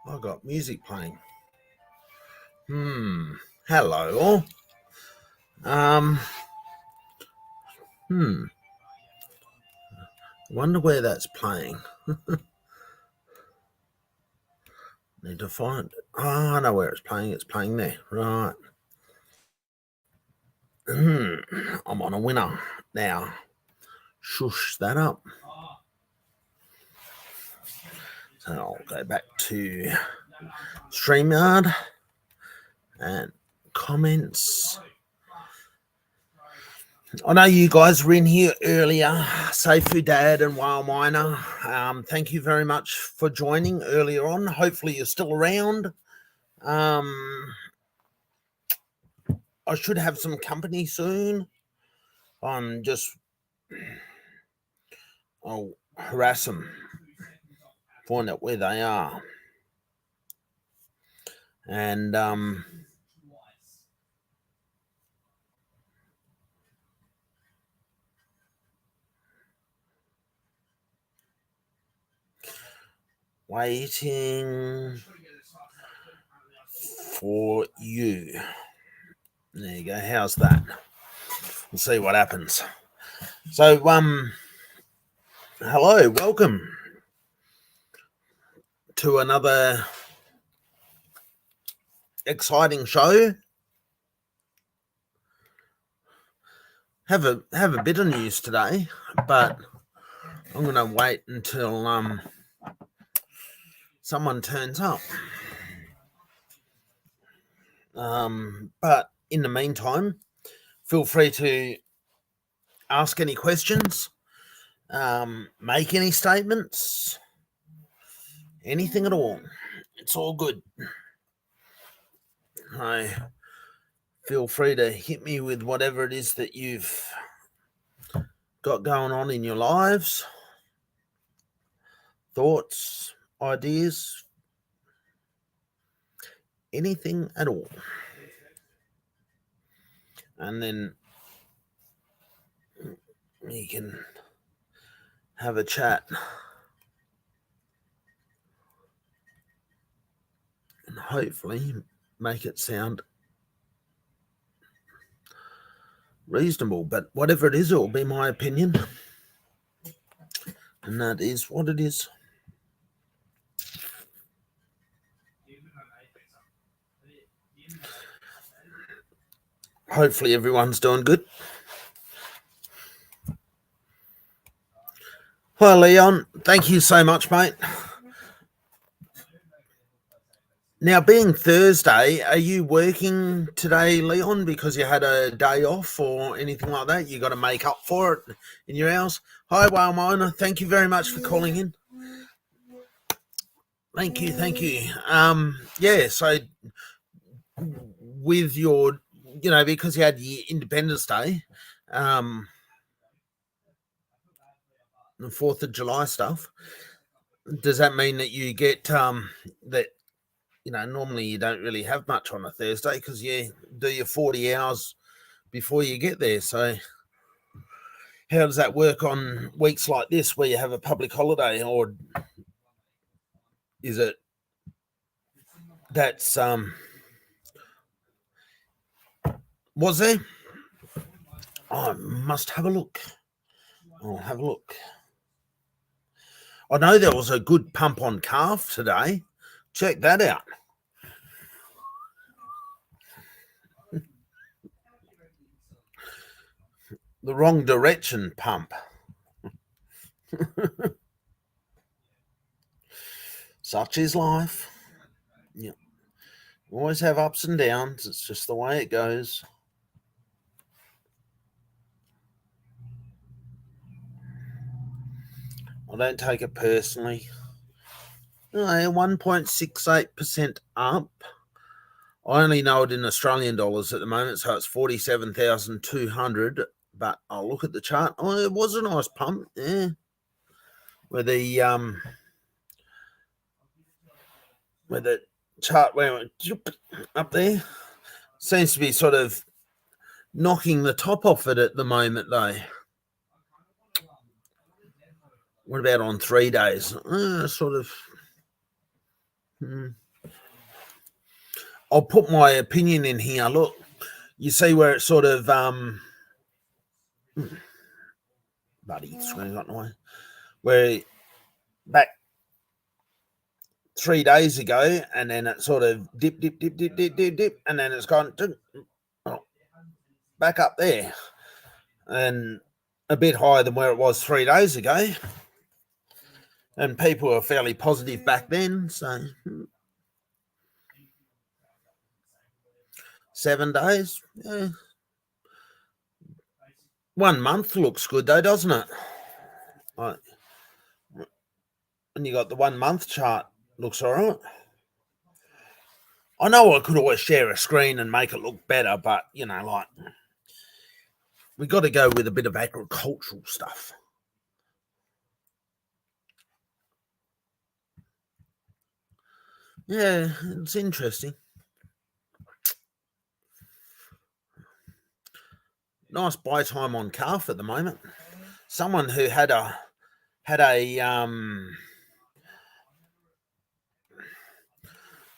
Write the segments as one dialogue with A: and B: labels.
A: I got music playing. Hello all. Wonder where that's playing. Need to find it. Oh, I know where it's playing. It's playing there. Right. I'm on a winner now. Shush that up. So I'll go back to Streamyard and comments. I know you guys were in here earlier, Safu Dad and Whale Miner. Thank you very much for joining earlier on. Hopefully you're still around. I should have some company soon. I'll harass them, find out where they are. And waiting for you. There you go. How's that? We'll see what happens. So, hello, welcome to another exciting show. Have a bit of news today, but I'm going to wait until someone turns up. But in the meantime, feel free to ask any questions, make any statements, anything at all. It's all good. Feel free to hit me with whatever it is that you've got going on in your lives, thoughts, ideas, anything at all. And then we can have a chat and hopefully make it sound reasonable. But whatever it is, it will be my opinion. And that is what it is. Hopefully everyone's doing good. Hi, Leon. Thank you so much, mate. Now, being Thursday, are you working today, Leon, because you had a day off or anything like that? You got to make up for it in your hours? Hi, Whale Miner. Thank you very much for calling in. Thank you. Yeah, so with your, because you had the Independence Day, the 4th of July stuff, does that mean that you get that, normally you don't really have much on a Thursday because you do your 40 hours before you get there. So how does that work on weeks like this where you have a public holiday, or is it that's was there? I must have a look. I'll have a look. I know there was a good pump on calf today. Check that out. The wrong direction pump. Such is life. Yeah. Always have ups and downs. It's just the way it goes. I don't take it personally. 1.68% up. I only know it in Australian dollars at the moment, so it's 47,200. But I'll look at the chart. Oh, it was a nice pump, yeah. Where the chart went up there seems to be sort of knocking the top off it at the moment, though. What about on 3 days? Sort of I'll put my opinion in here. Look, you see where it's sort of buddy screen got away. Where back 3 days ago, and then it sort of dip, and then it's gone back up there, and a bit higher than where it was 3 days ago. And people were fairly positive back then, so 7 days. Yeah. 1 month looks good though, doesn't it? Right. And you got the 1 month chart, looks all right. I know I could always share a screen and make it look better, but like we got to go with a bit of agricultural stuff. Yeah, it's interesting. Nice buy time on calf at the moment. Someone who had a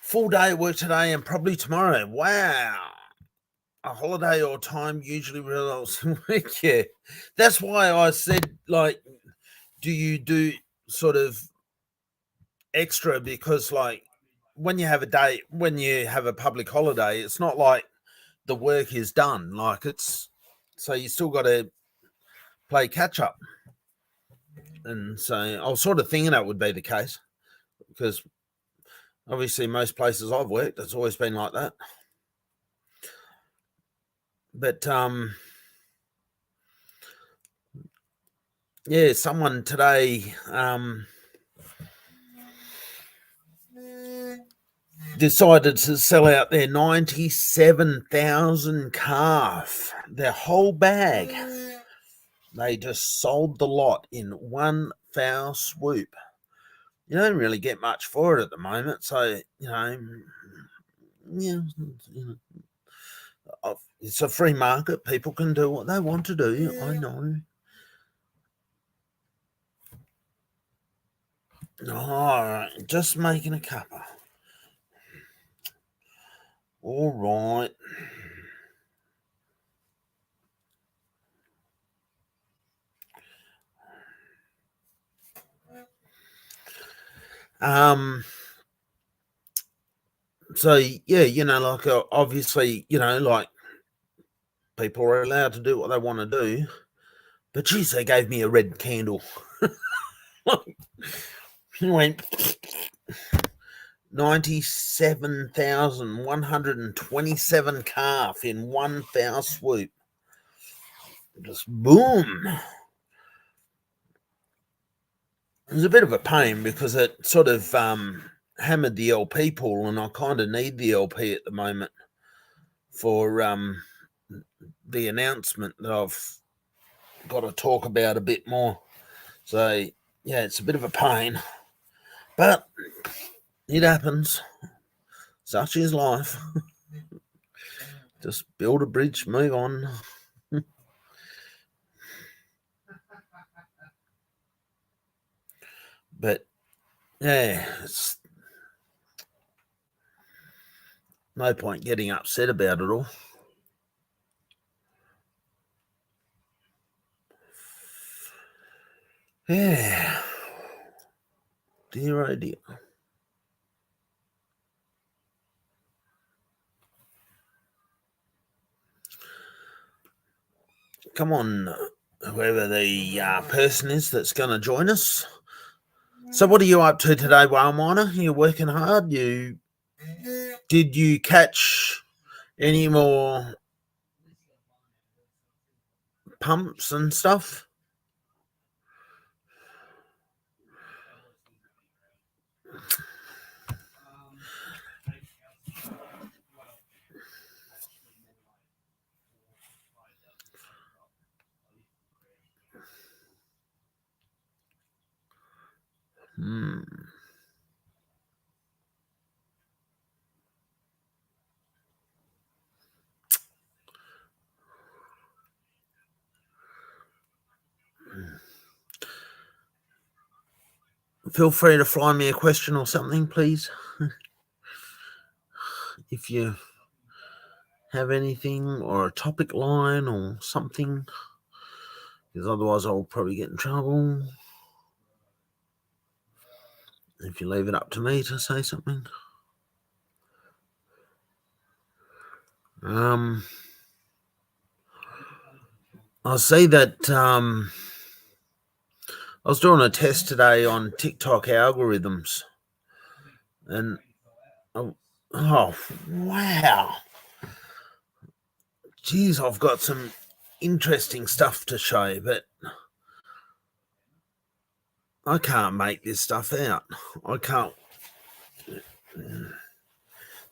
A: full day of work today and probably tomorrow. Wow. A holiday or time usually results in week. Yeah. That's why I said, like, do you do sort of extra? Because like when you have a public holiday, it's not like the work is done. Like so you still got to play catch up. And so I was sort of thinking that would be the case, because obviously most places I've worked, it's always been like that. But yeah, someone today decided to sell out their 97,000 calf, their whole bag. They just sold the lot in one foul swoop. You don't really get much for it at the moment, so yeah, it's a free market. People can do what they want to do. I know. All right, just making a cuppa. All right. So yeah, like obviously, like people are allowed to do what they want to do, but geez, they gave me a red candle. He went 97,127 calf in one foul swoop. Just boom. It was a bit of a pain because it sort of hammered the LP pool, and I kind of need the LP at the moment for the announcement that I've got to talk about a bit more. So yeah, it's a bit of a pain, but it happens. Such is life. Just build a bridge, move on. But yeah, it's no point getting upset about it all. Yeah. Dear oh dear. Come on, whoever the person is that's going to join us. So what are you up to today, Whale Miner? You're working hard. Did you catch any more pumps and stuff? Feel free to fly me a question or something, please. if you have anything or a topic line or something, because otherwise I'll probably get in trouble if you leave it up to me to say something. I see that I was doing a test today on TikTok algorithms, and oh wow, geez, I've got some interesting stuff to show, but I can't make this stuff out. I can't.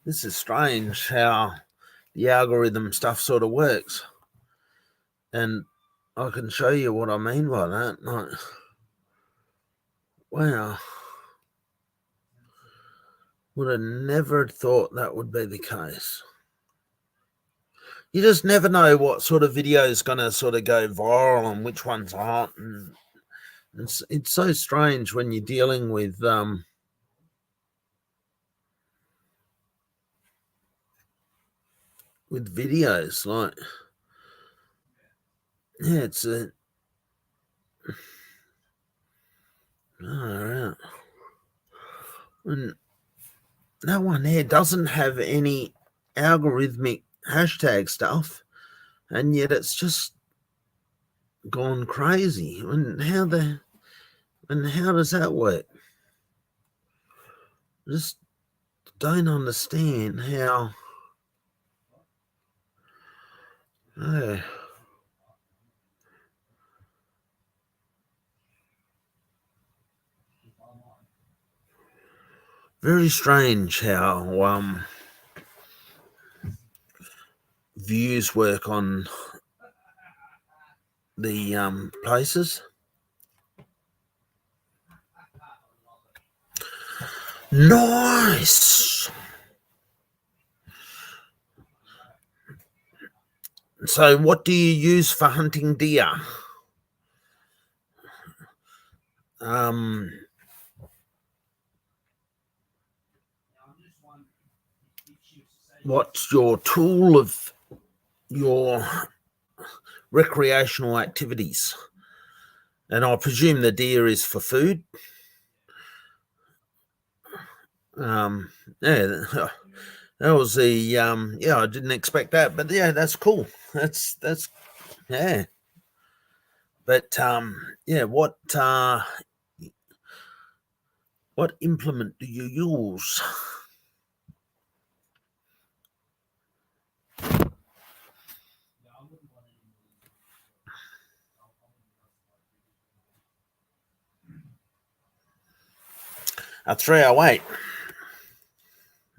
A: This is strange how the algorithm stuff sort of works, and I can show you what I mean by that. Like, wow, would have never thought that would be the case. You just never know what sort of video is going to sort of go viral and which ones aren't, and it's so strange when you're dealing with videos. Like, yeah, it's a right. And that one there doesn't have any algorithmic hashtag stuff, and yet it's just gone crazy. And how does that work? Just don't understand how. Oh. Very strange how views work on the places. Nice. So what do you use for hunting deer? What's your tool of your recreational activities? And I presume the deer is for food. Yeah, that was the yeah, I didn't expect that, but yeah, that's cool. That's yeah. But yeah, what implement do you use? A 308.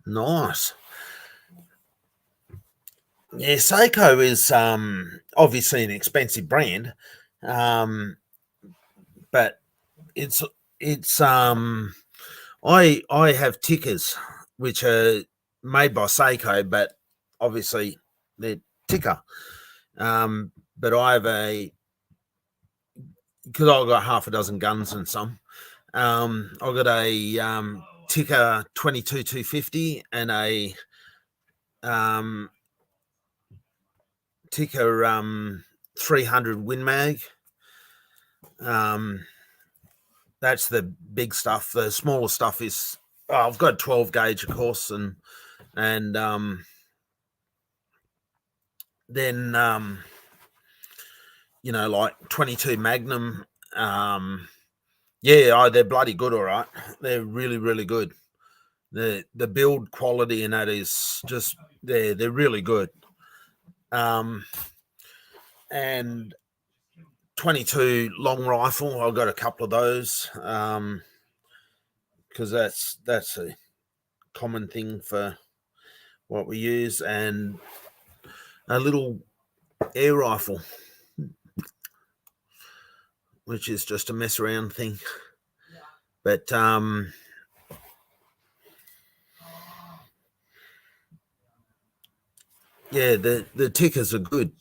A: Nice. Yeah, Seiko is obviously an expensive brand, but it's I have tickers which are made by Seiko, but obviously they're ticker. But I have because I've got half a dozen guns and some. I've got a ticker 22250 and a ticker 300 Win Mag. That's the big stuff. The smaller stuff is I've got 12 gauge, of course, and then you know, like 22 Magnum. Yeah, they're bloody good. All right, they're really, really good. The build quality in that is just they're really good. And 22 long rifle, I've got a couple of those because that's a common thing for what we use, and a little air rifle, which is just a mess around thing. But yeah, the tickers are good.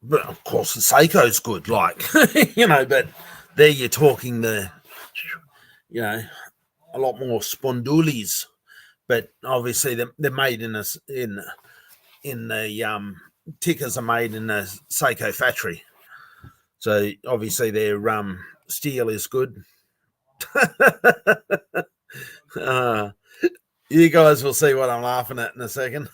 A: But of course the Seiko's good, like you know, but there you're talking a lot more spondoolies but obviously they're made in the tickers are made in the Seiko factory. So obviously their steel is good. You guys will see what I'm laughing at in a second.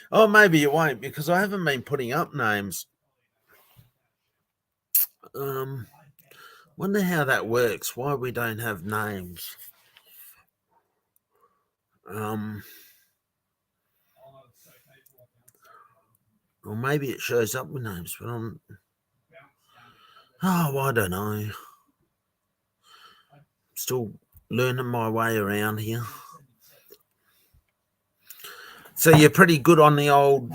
A: Oh, maybe you won't, because I haven't been putting up names. Wonder how that works. Why we don't have names. Or maybe it shows up with names, but I don't know. Still learning my way around here. So you're pretty good on the old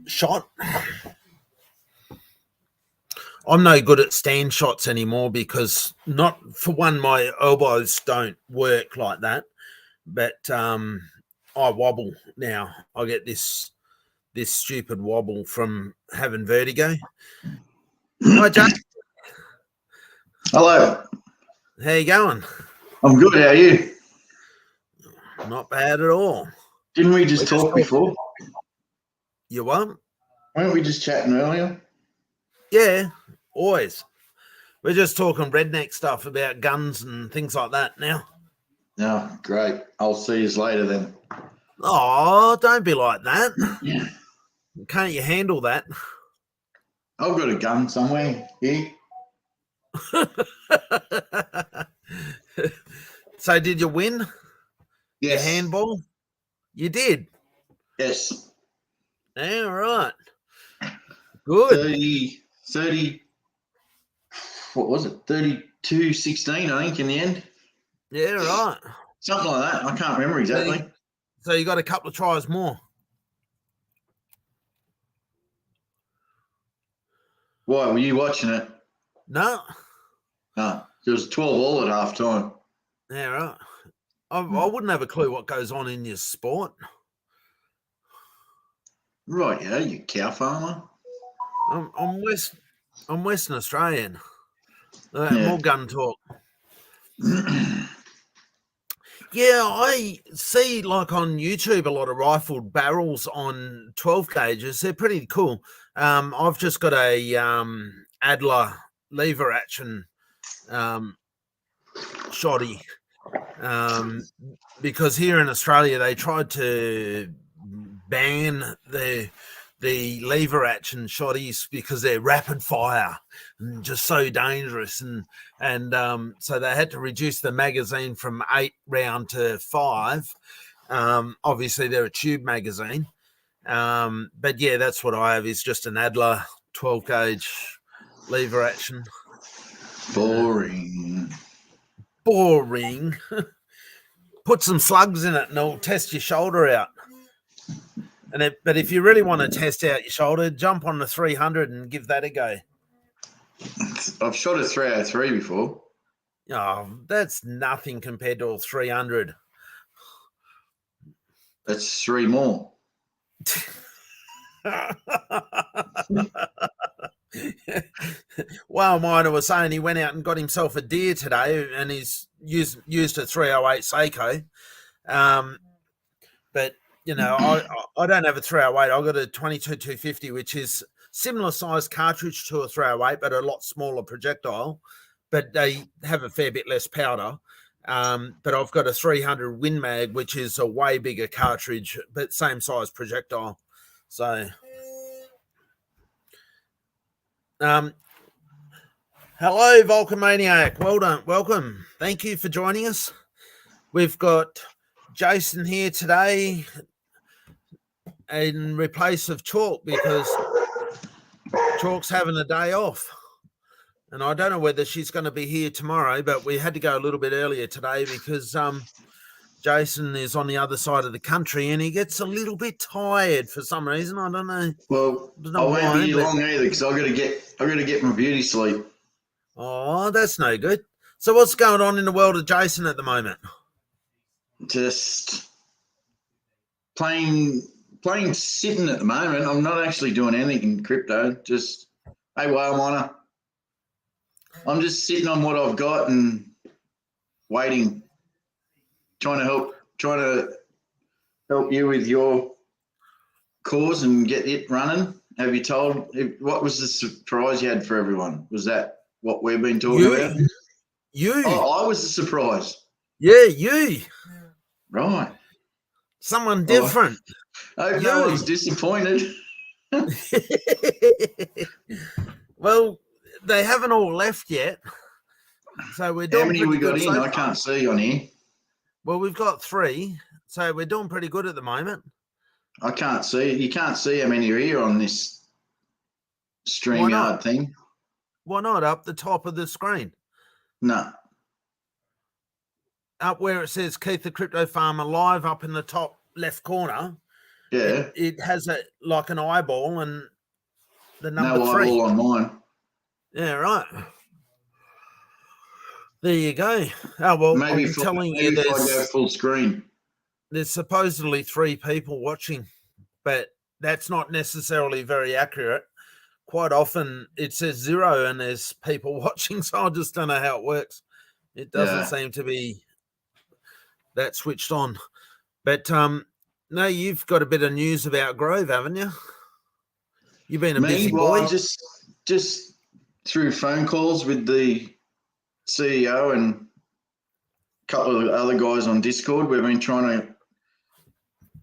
A: shot. I'm no good at stand shots anymore because not for one, my elbows don't work like that, but I wobble now. I get this stupid wobble from having vertigo. Hi, Jake.
B: Hello.
A: How you going?
B: I'm good. How are you?
A: Not bad at all.
B: Didn't we just talk before?
A: You what?
B: Weren't we just chatting earlier?
A: Yeah, always. We're just talking redneck stuff about guns and things like that now.
B: No, great. I'll see you later then.
A: Oh, don't be like that. Yeah. Can't you handle that?
B: I've got a gun somewhere here.
A: So did you win?
B: Yes.
A: Your handball? You did?
B: Yes.
A: Yeah, right. Good.
B: 30, what was it? 32-16, I think, in the end.
A: Yeah, right.
B: Something like that. I can't remember exactly.
A: So you got a couple of tries more.
B: Why, were you watching it?
A: No.
B: No. It was 12-all at half time.
A: Yeah, right. I wouldn't have a clue what goes on in your sport.
B: Right, yeah, you cow farmer.
A: I'm Western Australian. More gun talk. Yeah, I see like on YouTube a lot of rifled barrels on 12 gauges. They're pretty cool. I've just got a Adler lever action shotty because here in Australia they tried to ban the lever action shotties because they're rapid fire and just so dangerous, and so they had to reduce the magazine from 8 round to 5. Obviously they're a tube magazine, but yeah, that's what I have, is just an Adler 12 gauge lever action.
B: Boring.
A: Put some slugs in it and it'll test your shoulder out. But if you really want to test out your shoulder, jump on the 300 and give that a go.
B: I've shot a 303 before.
A: Oh, that's nothing compared to a 300.
B: That's 3 more.
A: Well, Miner was saying he went out and got himself a deer today, and he's used a 308 Seiko. But you know, I don't have a 308. I've got a 22-250, which is similar size cartridge to a 308, but a lot smaller projectile. But they have a fair bit less powder. But I've got a 300 Win Mag, which is a way bigger cartridge, but same size projectile. So, hello, Volcomaniac. Well done. Welcome. Thank you for joining us. We've got Jason here today in replace of Chalk because Chalk's having a day off. And I don't know whether she's going to be here tomorrow, but we had to go a little bit earlier today because Jason is on the other side of the country and he gets a little bit tired for some reason. I don't know.
B: Well, I won't be here long either because I got to get my beauty sleep.
A: Oh, that's no good. So what's going on in the world of Jason at the moment?
B: Just playing sitting at the moment. I'm not actually doing anything in crypto. Just, hey, whale miner. I'm just sitting on what I've got and waiting. trying to help you with your cause and get it running. Have you told? What was the surprise you had for everyone? Was that what we've been talking about?
A: You.
B: Oh, I was the surprise.
A: Yeah, you.
B: Right.
A: Someone different.
B: I hope no one's disappointed.
A: Well, they haven't all left yet. So we're doing.
B: How many we got in?
A: So
B: I can't see on here.
A: Well, we've got 3. So we're doing pretty good at the moment.
B: I can't see. You can't see how many are here on this Streamyard thing.
A: Why not? Up the top of the screen.
B: No.
A: Up where it says Keith the Crypto Farmer live up in the top left corner.
B: Yeah.
A: It has like an eyeball and the number
B: no
A: 3.
B: Eyeball on mine.
A: Yeah, right. There you go. Oh, well,
B: maybe
A: I'm telling you,
B: if I go full screen.
A: There's supposedly 3 people watching, but that's not necessarily very accurate. Quite often it says 0 and there's people watching, so I just don't know how it works. It doesn't seem to be that switched on. But no, you've got a bit of news about Grove, haven't you? You've been a busy boy.
B: Just through phone calls with the CEO and a couple of other guys on Discord, we've been trying to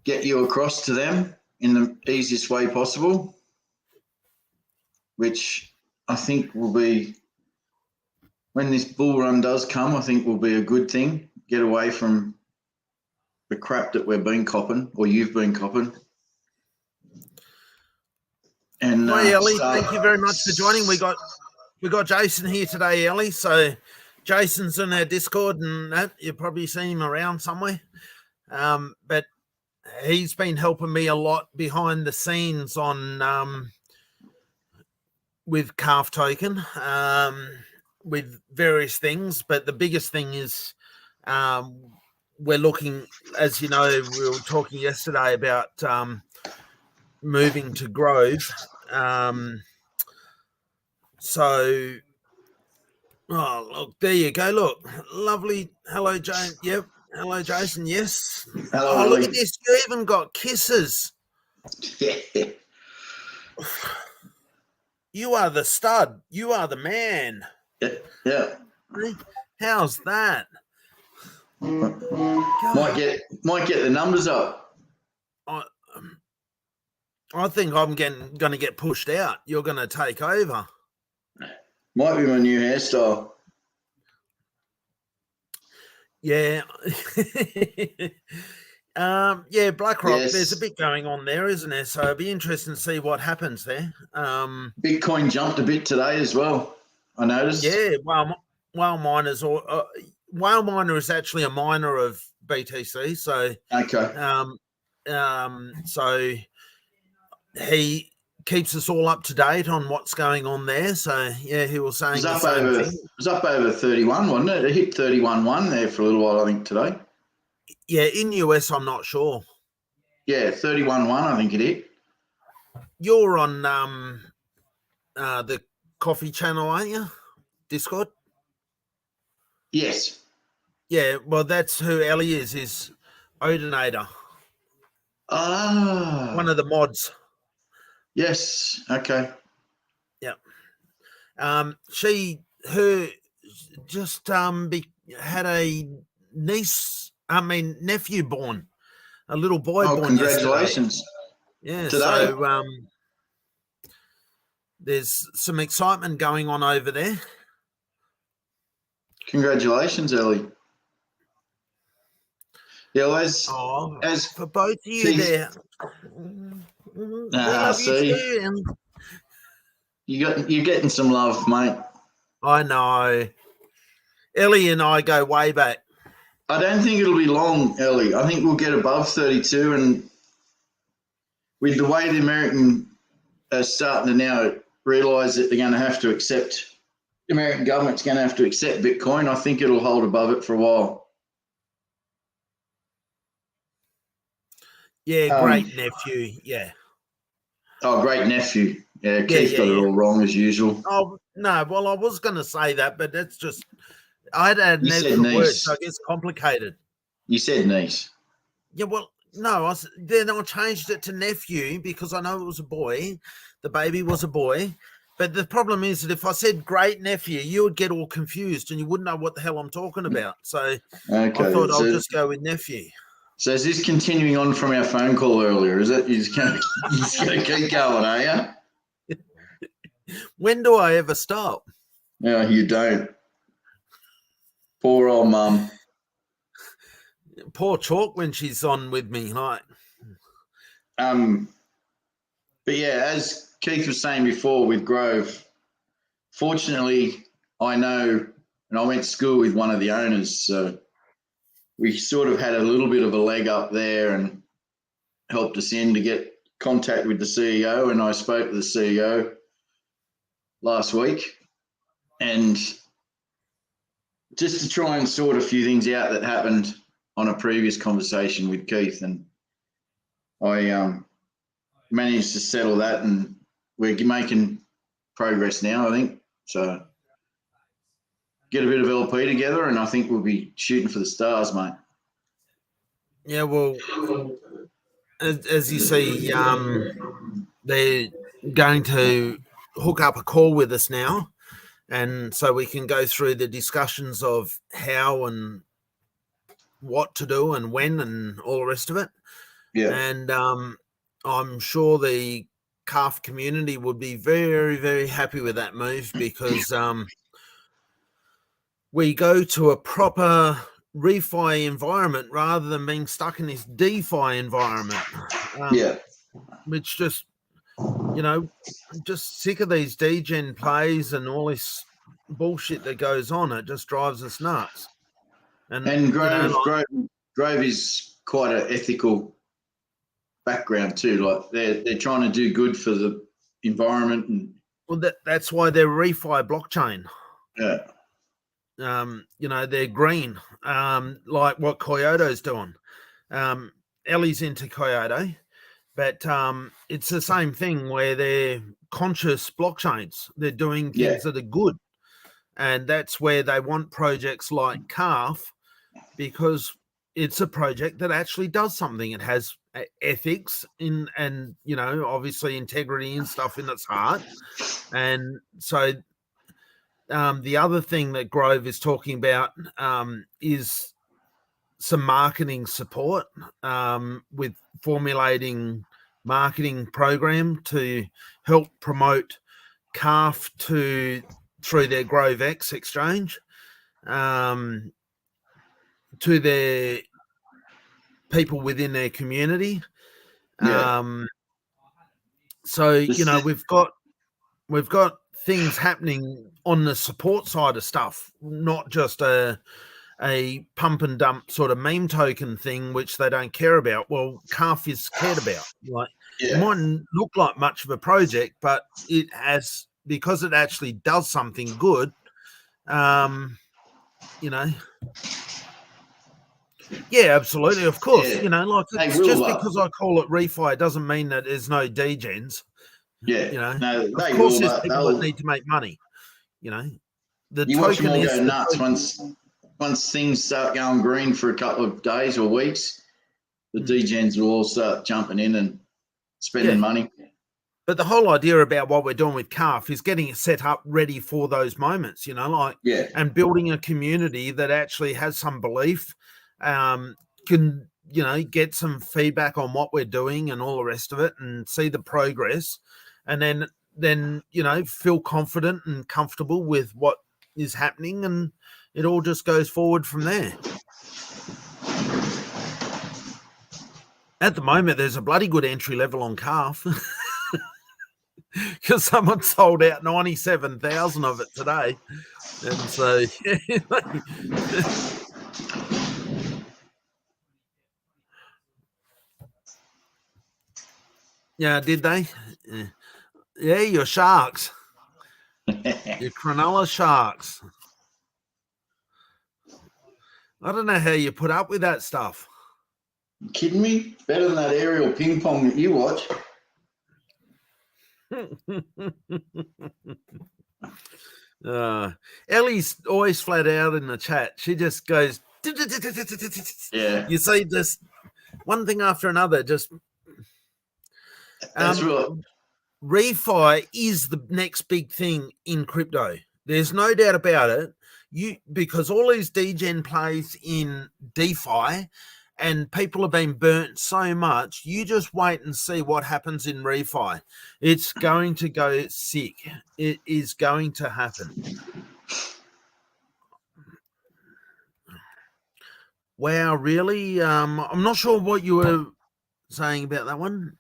B: get you across to them in the easiest way possible, which I think will be, when this bull run does come, I think will be a good thing. Get away from the crap that we've been copping, or you've been copping. And
A: hi, Ellie. Thank you very much for joining. We got Jason here today, Ellie. So Jason's in our Discord, and that you've probably seen him around somewhere. But he's been helping me a lot behind the scenes on with Calf Token, with various things. But the biggest thing is we're looking, as you know, we were talking yesterday about moving to Grove. So, oh, look, there you go. Look, lovely. Hello, Jane. Yep. Hello, Jason. Yes.
B: Hello,
A: look at this. You even got kisses.
B: Yeah.
A: You are the stud. You are the man.
B: Yeah.
A: How's that?
B: Might get the numbers up.
A: I think I'm going to get pushed out. You're going to take over.
B: Might be my new hairstyle.
A: Yeah. Yeah, BlackRock,
B: Yes.
A: There's a bit going on there, isn't there? So it'll be interesting to see what happens there.
B: Bitcoin jumped a bit today as well, I noticed.
A: Yeah, Whale Miner's Whale Miner is actually a miner of BTC. So
B: okay.
A: So he keeps us all up to date on what's going on there. So yeah, he was saying the same thing.
B: It was up over 31, wasn't it? It hit 31.1 there for a little while, I think, today.
A: Yeah, in US, I'm not sure.
B: Yeah, 31.1, I think it hit.
A: You're on the coffee channel, aren't you? Discord?
B: Yes.
A: Yeah, well, that's who Ellie is Odinator.
B: Ah.
A: One of the mods.
B: Yes. Okay.
A: Yeah. She just had a nephew born, a little boy born.
B: Congratulations.
A: Yesterday. Yeah.
B: Today.
A: So there's some excitement going on over there.
B: Congratulations, Ellie. Yeah, well, as
A: for both of you there.
B: See, you're getting some love, mate.
A: I know. Ellie and I go way back.
B: I don't think it'll be long, Ellie. I think we'll get above 32, and with the way the American are starting to now realise that they're going to have to accept, the American government's going to have to accept Bitcoin, I think it'll hold above it for a while.
A: Yeah, great nephew. Yeah.
B: Oh, great nephew. Yeah, Keith got it all wrong as usual.
A: Oh, no. Well, I was going to say that, but that's just, I had an extra word, so it gets complicated.
B: You said niece.
A: Yeah, well, no, then I changed it to nephew because I know it was a boy. The baby was a boy. But the problem is that if I said great nephew, you would get all confused and you wouldn't know what the hell I'm talking about. So I thought I'll just go with nephew.
B: So is this continuing on from our phone call earlier? Is it? You're just going to keep going, are you?
A: When do I ever stop?
B: No, you don't. Poor old mum.
A: Poor Chalk when she's on with me, like.
B: But yeah, as Keith was saying before with Grove, fortunately, I know, and I went to school with one of the owners, so we sort of had a little bit of a leg up there and helped us in to get contact with the CEO. And I spoke to the CEO last week, and just to try and sort a few things out that happened on a previous conversation with Keith, and I managed to settle that, and we're making progress now, I think. So get a bit of LP together, and I think we'll be shooting for the stars, mate.
A: Yeah, well, as you see, they're going to hook up a call with us now, and so we can go through the discussions of how and what to do and when and all the rest of it.
B: Yeah.
A: And I'm sure the calf community would be very, very happy with that move because we go to a proper refi environment rather than being stuck in this DeFi environment. Which just, I'm just sick of these degen plays and all this bullshit that goes on. It just drives us nuts.
B: And Grove is quite an ethical background too. Like they're trying to do good for the environment, and
A: well, that's why they're refi blockchain.
B: Yeah.
A: They're green, like what Kyoto's doing. Ellie's into Kyoto, but it's the same thing where they're conscious blockchains. They're doing things that are good, and that's where they want projects like Calf, because it's a project that actually does something. It has ethics and obviously integrity and stuff in its heart. And so the other thing that Grove is talking about is some marketing support with formulating marketing program to help promote Calf through their Grove X exchange to their people within their community. So we've got things happening on the support side of stuff, not just a pump and dump sort of meme token thing, which they don't care about. Well, Calf is cared about. Like it mightn't look like much of a project, but it has, because it actually does something good. Yeah, absolutely. Of course. It's just because I call it refi, it doesn't mean that there's no degens.
B: Yeah.
A: No, of course there's people that need to make money. The
B: you watch them all go nuts once things start going green for a couple of days or weeks. The degens will all start jumping in and spending money.
A: But the whole idea about what we're doing with Calf is getting it set up ready for those moments, and building a community that actually has some belief, can, get some feedback on what we're doing and all the rest of it and see the progress, and then feel confident and comfortable with what is happening, and it all just goes forward from there. At the moment, there's a bloody good entry level on Calf. Because someone sold out 97,000 of it today. And so, yeah, did they? Yeah, your sharks. Your Cronulla Sharks. I don't know how you put up with that stuff.
B: You kidding me? Better than that aerial ping pong that you watch.
A: Ellie's always flat out in the chat. She just goes,
B: Yeah.
A: You see just one thing after another. Just
B: That's right.
A: refi is the next big thing in crypto. There's no doubt about it. Because all these degen plays in DeFi and people have been burnt so much, you just wait and see what happens in refi. It's going to go sick. It is going to happen. Wow, really? I'm not sure what you were saying about that one.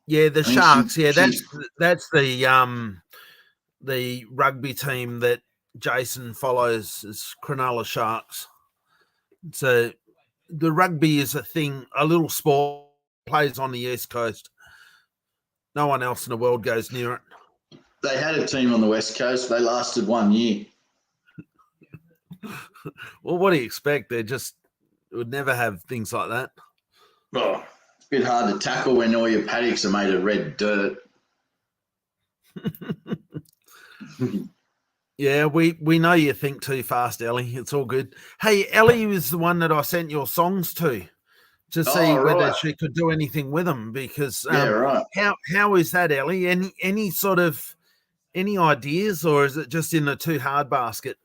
A: Yeah, the Sharks. Yeah, that's the rugby team that Jason follows is Cronulla Sharks. So the rugby is a thing, a little sport, plays on the East Coast. No one else in the world goes near it.
B: They had a team on the West Coast. They lasted 1 year.
A: Well, what do you expect? They just would never have things like that.
B: Oh, it's a bit hard to tackle when all your paddocks are made of red dirt.
A: Yeah, we know you think too fast, Ellie. It's all good. Hey, Ellie was the one that I sent your songs to see whether she could do anything with them. Because
B: right.
A: How is that, Ellie? Any sort of ideas, or is it just in the too hard basket?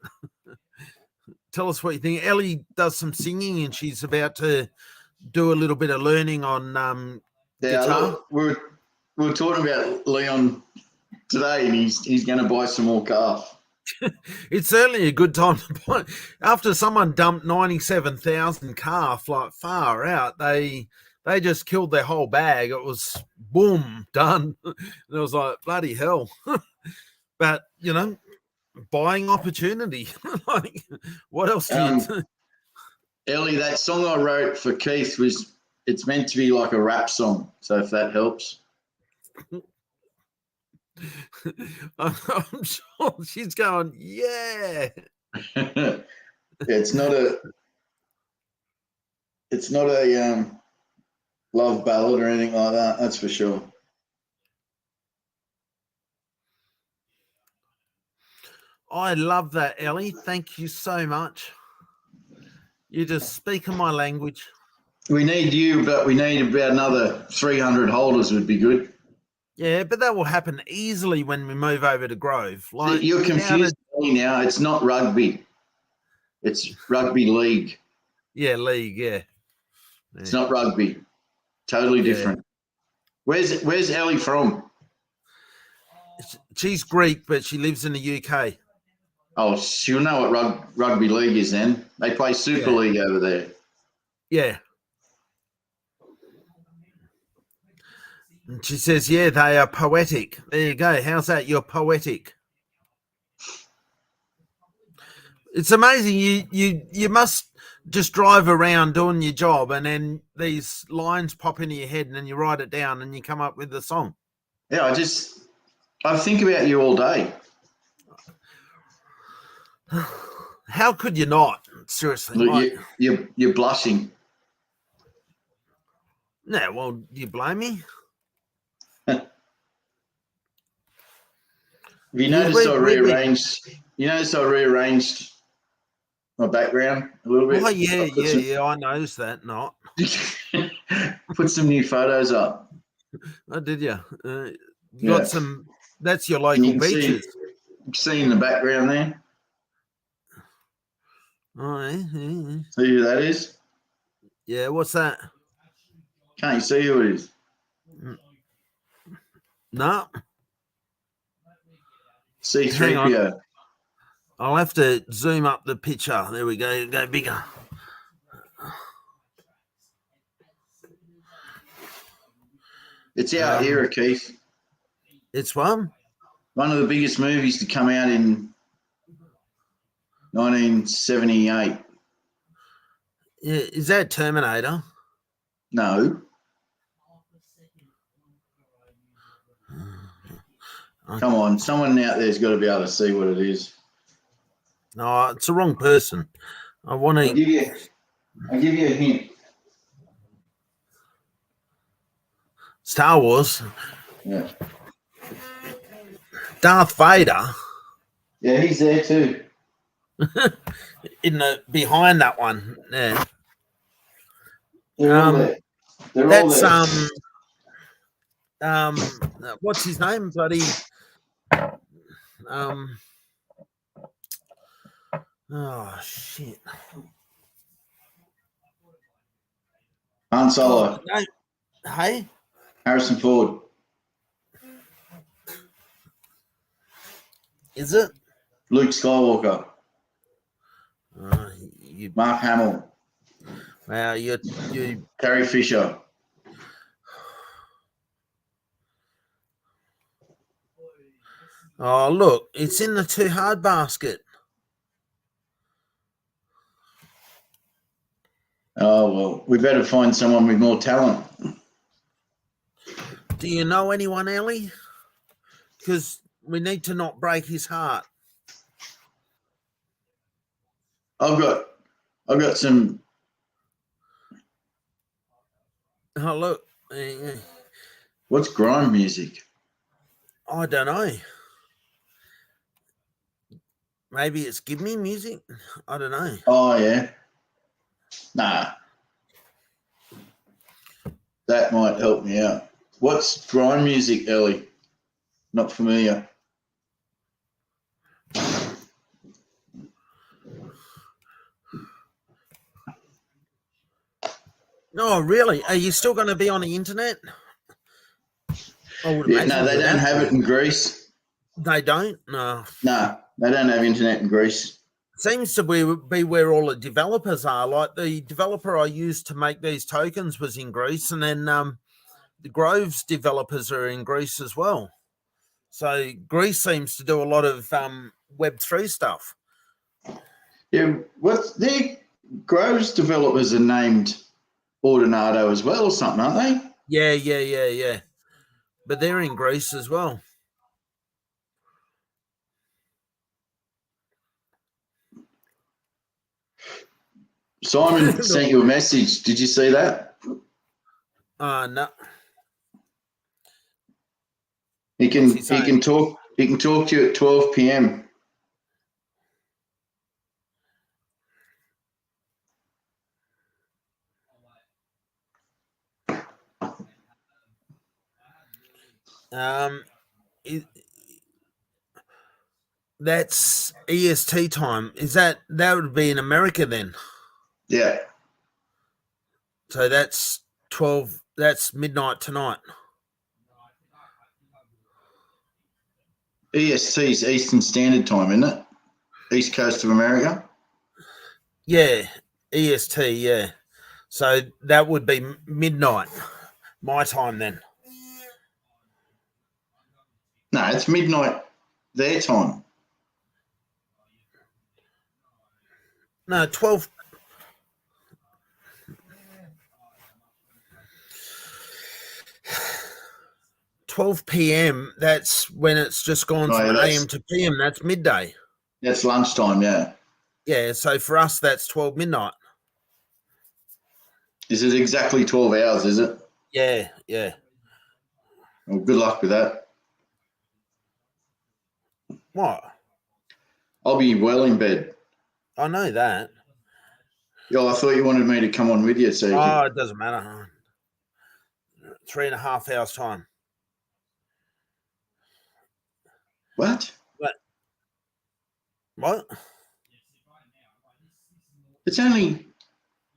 A: Tell us what you think. Ellie does some singing, and she's about to do a little bit of learning on guitar.
B: We were talking about Leon today, and he's going to buy some more calf.
A: It's certainly a good time to buy. After someone dumped 97,000 calf, like far out, they just killed their whole bag. It was boom, done. And it was like, bloody hell. But, buying opportunity. Like, what else do you do?
B: Ellie, that song I wrote for Keith it's meant to be like a rap song. So if that helps.
A: I'm sure she's going, yeah.
B: It's not a love ballad or anything like that. That's for sure.
A: I love that, Ellie. Thank you so much. You just speak in my language.
B: We need you, but we need about another 300 holders would be good.
A: Yeah, but that will happen easily when we move over to Grove. Like,
B: you're confused now. It's not rugby. It's rugby league.
A: Yeah, league, yeah.
B: It's not rugby. Totally different. Where's Ellie from?
A: She's Greek, but she lives in the UK.
B: Oh, she'll know what rugby league is then. They play Super League over there.
A: Yeah. And she says, yeah, they are poetic. There you go. How's that? You're poetic. It's amazing. You must just drive around doing your job, and then these lines pop into your head, and then you write it down, and you come up with the song.
B: Yeah, I think about you all day.
A: How could you not? Seriously.
B: You're blushing.
A: No, well, do you blame me?
B: Have you noticed I rearranged my background a little bit?
A: Oh, yeah, I noticed that. Not.
B: Put some new photos up.
A: Oh, did you? You got some, that's your local beaches.
B: See in the background there?
A: Oh, yeah.
B: See who that is?
A: Yeah, what's that?
B: Can't you see who it is?
A: No.
B: C3PO.
A: I'll have to zoom up the picture. There we go. Go bigger.
B: It's our era, Keith.
A: It's one
B: of the biggest movies to come out in 1978.
A: Yeah, is that Terminator?
B: No. Come on, someone out there's got to be able to see what it is.
A: No, it's the wrong person. I want to.
B: I'll give you a hint.
A: Star Wars.
B: Yeah.
A: Darth Vader.
B: Yeah, he's there too.
A: in the behind that one. Yeah.
B: They're all there. They're all there.
A: What's his name? Bloody oh shit.
B: Han Solo.
A: No. Hey?
B: Harrison Ford.
A: Is it?
B: Luke Skywalker. Mark Hamill.
A: Wow, you
B: Carrie Fisher.
A: Oh look, it's in the too hard basket.
B: Oh well, we better find someone with more talent.
A: Do you know anyone, Ellie? Because we need to not break his heart.
B: I've got some.
A: Oh look,
B: What's grime music?
A: I don't know. Maybe it's give me music. I don't know.
B: Oh yeah. Nah. That might help me out. What's grime music, Ellie? Not familiar.
A: Oh, really? Are you still going to be on the internet?
B: Yeah, no, they don't have it in Greece.
A: They don't? No.
B: No, they don't have internet in Greece.
A: Seems to be where all the developers are. Like the developer I used to make these tokens was in Greece, and then the Groves developers are in Greece as well. So Greece seems to do a lot of Web3 stuff.
B: Yeah, what's their Groves developers are named Ordinado as well or something, aren't they?
A: Yeah. But they're in Greece as well.
B: Simon sent you a message. Did you see that?
A: No.
B: He can talk to you at 12 p.m.
A: That's EST time. That would be in America then?
B: Yeah.
A: So that's 12. That's midnight tonight.
B: EST's Eastern Standard Time, isn't it? East Coast of America.
A: Yeah, EST. Yeah. So that would be midnight, my time then.
B: No, it's midnight their time.
A: No, 12. p.m. That's when it's just gone from AM to PM. That's midday.
B: That's lunchtime, yeah.
A: Yeah, so for us, that's 12 midnight.
B: Is it exactly 12 hours, is it?
A: Yeah.
B: Well, good luck with that.
A: What?
B: I'll be well in bed.
A: I know that.
B: Yeah, I thought you wanted me to come on with you. So
A: it doesn't matter. 3.5 hours time.
B: What?
A: What?
B: It's only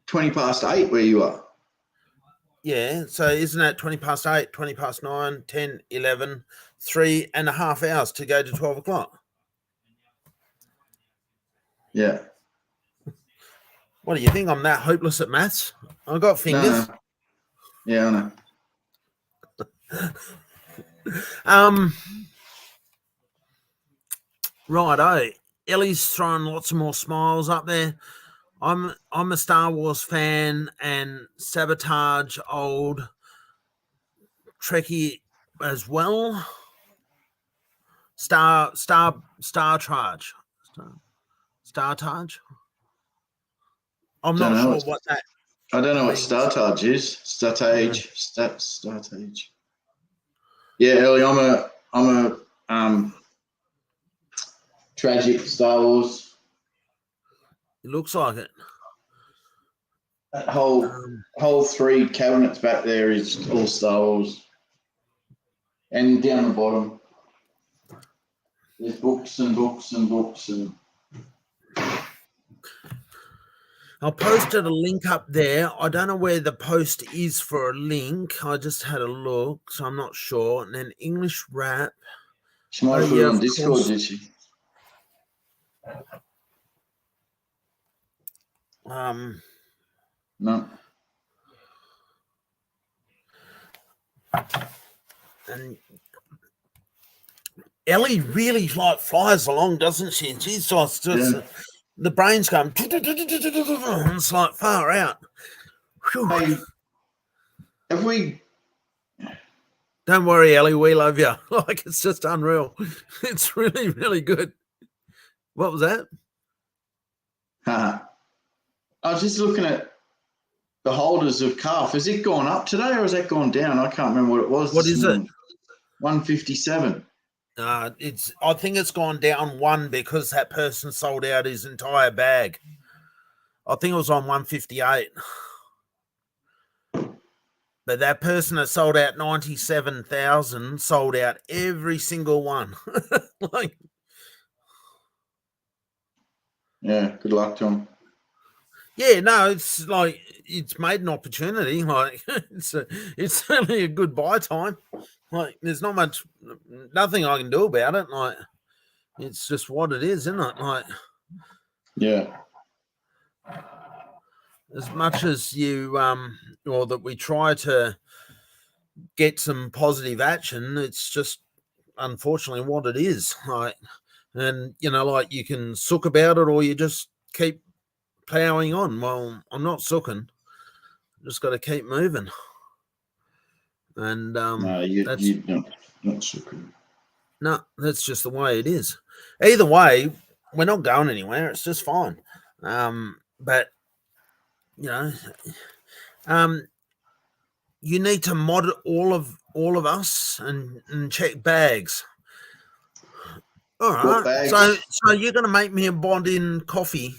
B: 20 past 8 where you are.
A: Yeah, so isn't that 20 past 8, 20 past 9, 10, 11, 3.5 hours to go to 12 o'clock?
B: Yeah.
A: What do you think? I'm that hopeless at maths? I've got fingers.
B: No. Yeah, I know.
A: Righto. Ellie's throwing lots of more smiles up there. I'm a Star Wars fan and Sabotage old Trekkie as well. Star Charge. Startage. I'm not sure what that.
B: I don't know what Startage is. Startage. Yeah, Ellie, I'm a tragic Star Wars
A: It looks like it.
B: That whole 3 cabinets back there is all Star Wars. And down the bottom, there's books and books and books and.
A: I posted a link up there. I don't know where the post is for a link. I just had a look, so I'm not sure. And then English wrap.
B: She might have put it on Discord, did she? No.
A: And Ellie really flies along, doesn't she? She's just the brain's going. It's like far out. Whew.
B: Hey, have we?
A: Don't worry, Ellie. We love you. Like, it's just unreal. It's really, really good. What was that?
B: I was just looking at the holders of calf. Has it gone up today or has that gone down? I can't remember what it was.
A: What is it?
B: 157.
A: I think it's gone down 1 because that person sold out his entire bag. I think it was on 158. But that person that sold out 97,000 sold out every single one. Like,
B: yeah, good luck to him.
A: Yeah, no, it's like it's made an opportunity. Like it's certainly a good buy time. Like there's nothing I can do about it. Like it's just what it is, isn't it? Like
B: yeah.
A: As much as you or that we try to get some positive action, it's just unfortunately what it is. Like, and like you can sook about it or you just keep plowing on. Well, I'm not sooking. Just got to keep moving. And
B: no, you're not sooking.
A: No, that's just the way it is. Either way, we're not going anywhere. It's just fine. But you need to mod all of us and check bags. All right. So you're going to make me a bond in coffee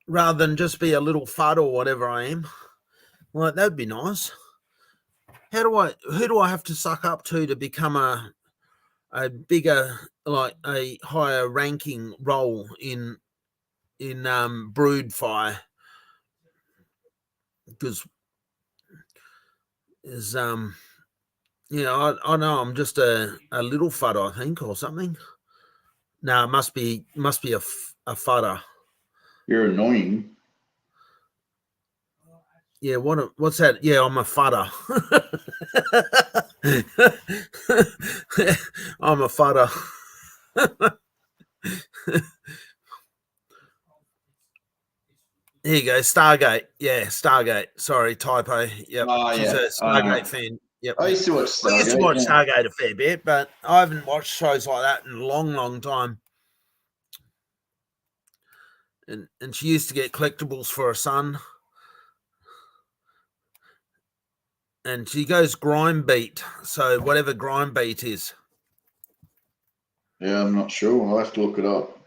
A: rather than just be a little fud or whatever I am. Well, that'd be nice. Who do I have to suck up to become a bigger, like a higher ranking role in brood fire? Because is I know I'm just a little fudder, I think, or something. No, it must be a fudder.
B: You're annoying.
A: Yeah, what's that? Yeah, I'm a fudder. I'm a fudder. Here you go, Stargate. Yeah, Stargate. Sorry, typo. Yep. She's a Stargate fan. Yep.
B: I used to watch Stargate.
A: I used to watch Stargate a fair bit, but I haven't watched shows like that in a long, long time. And she used to get collectibles for her son. And she goes grime beat. So whatever grime beat is.
B: Yeah, I'm not sure. I'll have to look it up.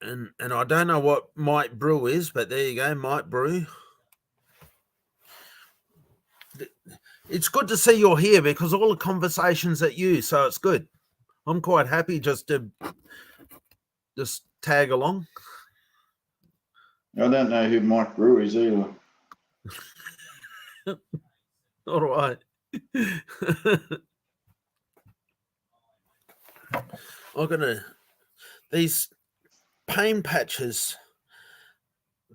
A: And I don't know what Might Brew is, but there you go, Might Brew. It's good to see you're here because all the conversations at you, so it's good. I'm quite happy just to tag along.
B: I don't know who Mike Brew is either.
A: All right. I'm gonna these pain patches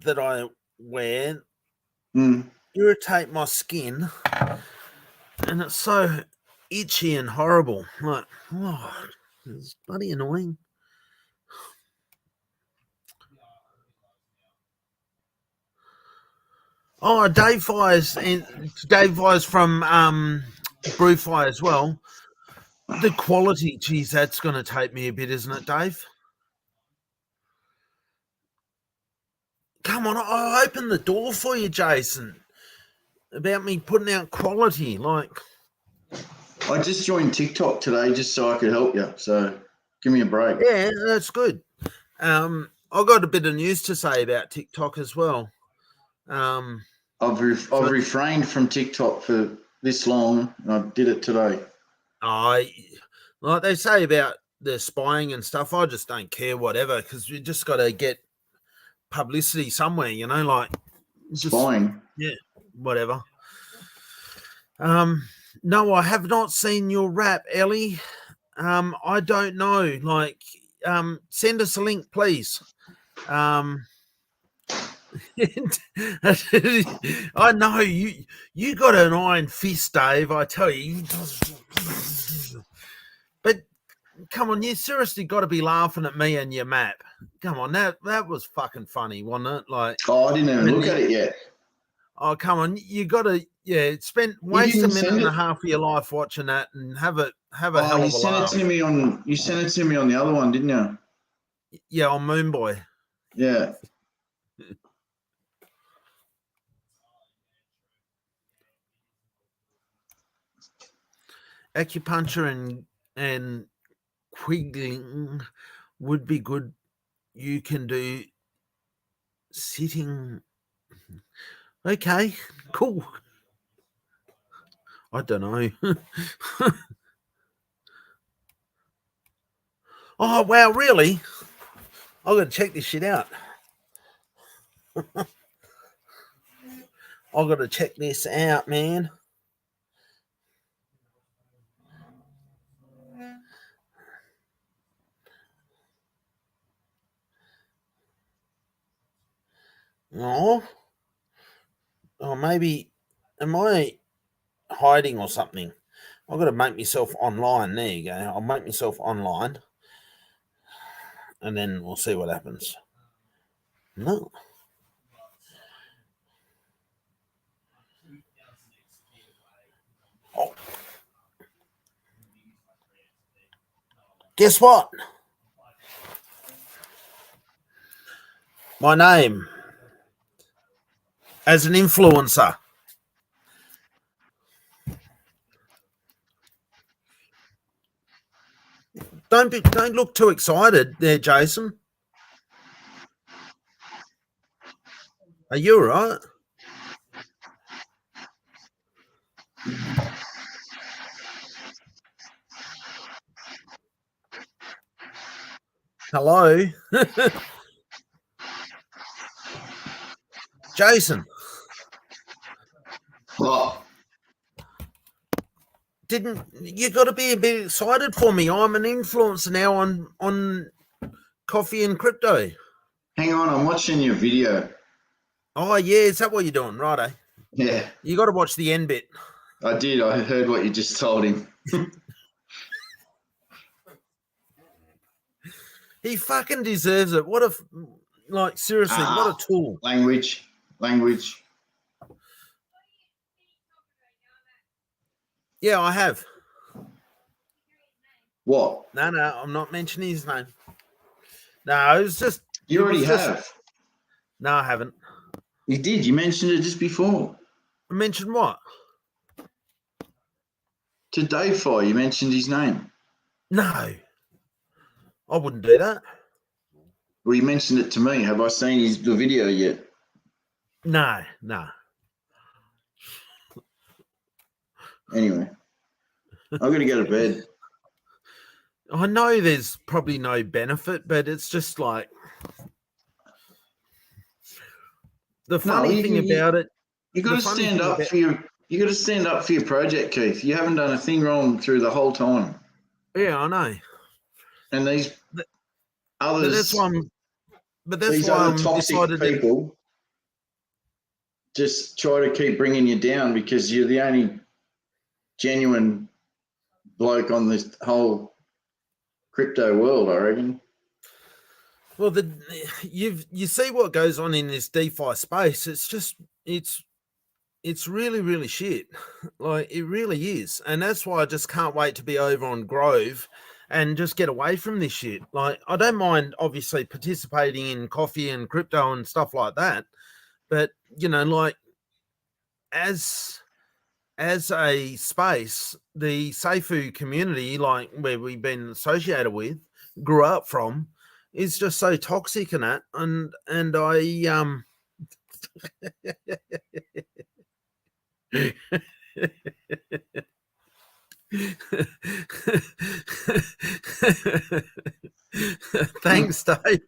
A: that I wear irritate my skin, and it's so itchy and horrible. Like, oh, it's bloody annoying. Oh, Dave Fires from Brewfire as well. The quality, geez, that's going to take me a bit, isn't it, Dave? Come on, I opened the door for you, Jason, about me putting out quality. Like,
B: I just joined TikTok today just so I could help you. So give me a break.
A: Yeah, that's good. I got a bit of news to say about TikTok as well.
B: I've refrained from TikTok for this long, and I did it today.
A: Like they say about the spying and stuff, I just don't care, whatever, because we just got to get publicity somewhere, like
B: Spying.
A: Yeah, whatever. No, I have not seen your rap, Ellie. I don't know. Like, send us a link, please. I know you got an iron fist, Dave. I tell you. But come on, you seriously got to be laughing at me and your map. Come on, that was fucking funny, wasn't it? Like,
B: I didn't even look at it yet.
A: Oh, come on, you got to waste a minute and a half of your life watching that and have a hell of a laugh.
B: You sent it to me on the other one, didn't you?
A: Yeah, on Moonboy.
B: Yeah.
A: Acupuncture and quiggling would be good. You can do sitting. Okay, cool. I don't know. Oh, wow, really? I've got to check this shit out. I've got to check this out, man. Oh, maybe, am I hiding or something? I've got to make myself online. There you go. I'll make myself online. And then we'll see what happens. No. Oh. Guess what? My name as an influencer. Don't look too excited there, Jason. Are you all right? Hello? Jason.
B: What?
A: Didn't you got to be a bit excited for me? I'm an influencer now on coffee and crypto.
B: Hang on, I'm watching your video.
A: Oh yeah, is that what you're doing? Righto.
B: Yeah.
A: You got to watch the end bit.
B: I did. I heard what you just told him.
A: He fucking deserves it. What a seriously, what a tool.
B: Language.
A: Yeah, I have.
B: What?
A: No, I'm not mentioning his name. No, it was just.
B: You already have.
A: No, I haven't.
B: You did. You mentioned it just before.
A: I mentioned what?
B: To Dave Foy, you mentioned his name.
A: No. I wouldn't do that.
B: Well, you mentioned it to me. Have I seen the video yet?
A: No.
B: Anyway, I'm going to go to bed.
A: I know there's probably no benefit, but it's just like the funny thing about it.
B: You got to stand up for your. You got to stand up for your project, Keith. You haven't done a thing wrong through the whole time.
A: Yeah, I know.
B: And these others.
A: But that's why I'm. But that's
B: these
A: why
B: other
A: I'm
B: toxic people just try to keep bringing you down because you're the only genuine bloke on this whole crypto world, I reckon.
A: Well, you see what goes on in this DeFi space. It's just it's really, really shit. Like it really is, and that's why I just can't wait to be over on Grove and just get away from this shit. Like I don't mind obviously participating in coffee and crypto and stuff like that, but like as a space, the Seifu community, like where we've been associated with, grew up from, is just so toxic in that, and I thanks, Dave.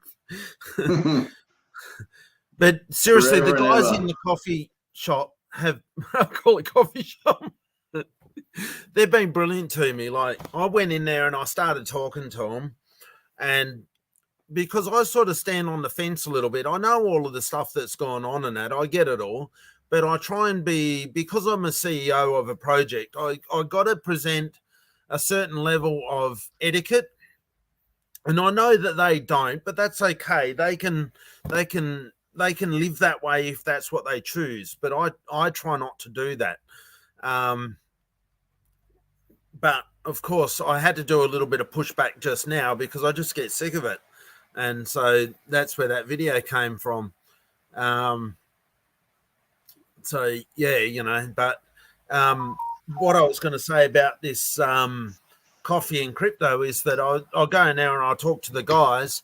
A: But seriously, the guys in the coffee shop have, I'll call it coffee shop, they've been brilliant to me. Like, I went in there and I started talking to them, and because I sort of stand on the fence a little bit, I know all of the stuff that's gone on and that, I get it all, but I try and be, because I'm a CEO of a project, I got to present a certain level of etiquette. And I know that they don't, but that's okay. They can live that way if that's what they choose. But I try not to do that. But of course, I had to do a little bit of pushback just now because I just get sick of it, and so that's where that video came from. So yeah, you know. But what I was going to say about this coffee and crypto is that I'll go in there and I'll talk to the guys,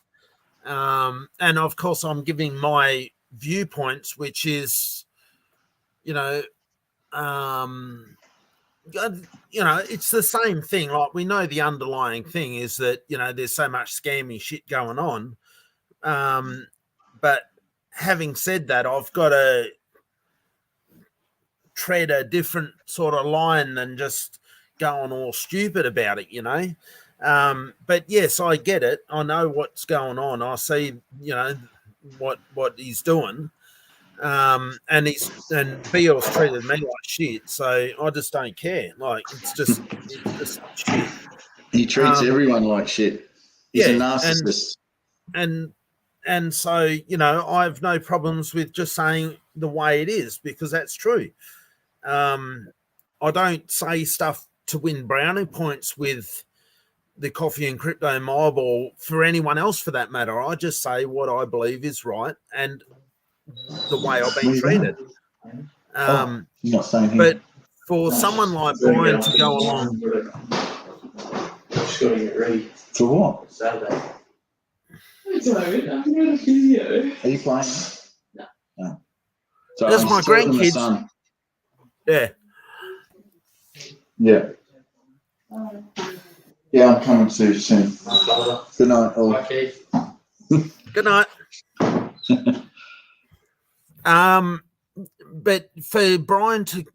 A: and of course I'm giving my viewpoints, which is, you know, it's the same thing. Like, we know the underlying thing is that, you know, there's so much scammy shit going on. But having said that, I've got to tread a different sort of line than just going all stupid about it, you know. But yes, I get it. I know what's going on. I see, you know, what he's doing. And Beal's treated me like shit, so I just don't care. Like, it's just shit.
B: He treats everyone like shit. He's a narcissist.
A: And so, you know, I have no problems with just saying the way it is, because that's true. I don't say stuff to win brownie points with the Coffee and Crypto mob, or for anyone else for that matter. I just say what I believe is right and the way I've been treated. But for someone like Brian to go along,
C: just got to get ready
B: for what?
C: Saturday. I don't. I'm going to physio.
B: Are you playing?
C: No.
B: So
A: that's my grandkids. Yeah.
B: Yeah. Yeah, I'm coming to you soon. Good night, all.
C: Okay.
A: Good night. But for Brian to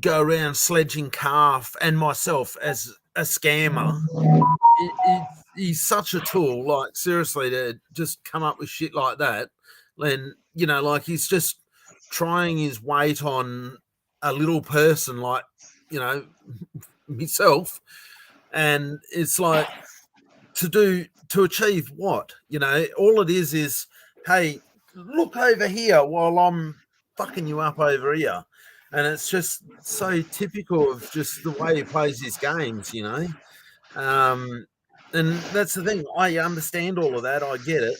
A: go around sledging calf, and myself as a scammer, he's such a tool. Like, seriously, to just come up with shit like that, then, you know, like, he's just trying his weight on a little person like, you know, myself, and it's like, to achieve what? You know, all it is, hey, look over here while I'm fucking you up over here. And it's just so typical of just the way he plays his games, you know. And that's the thing. I understand all of that. I get it.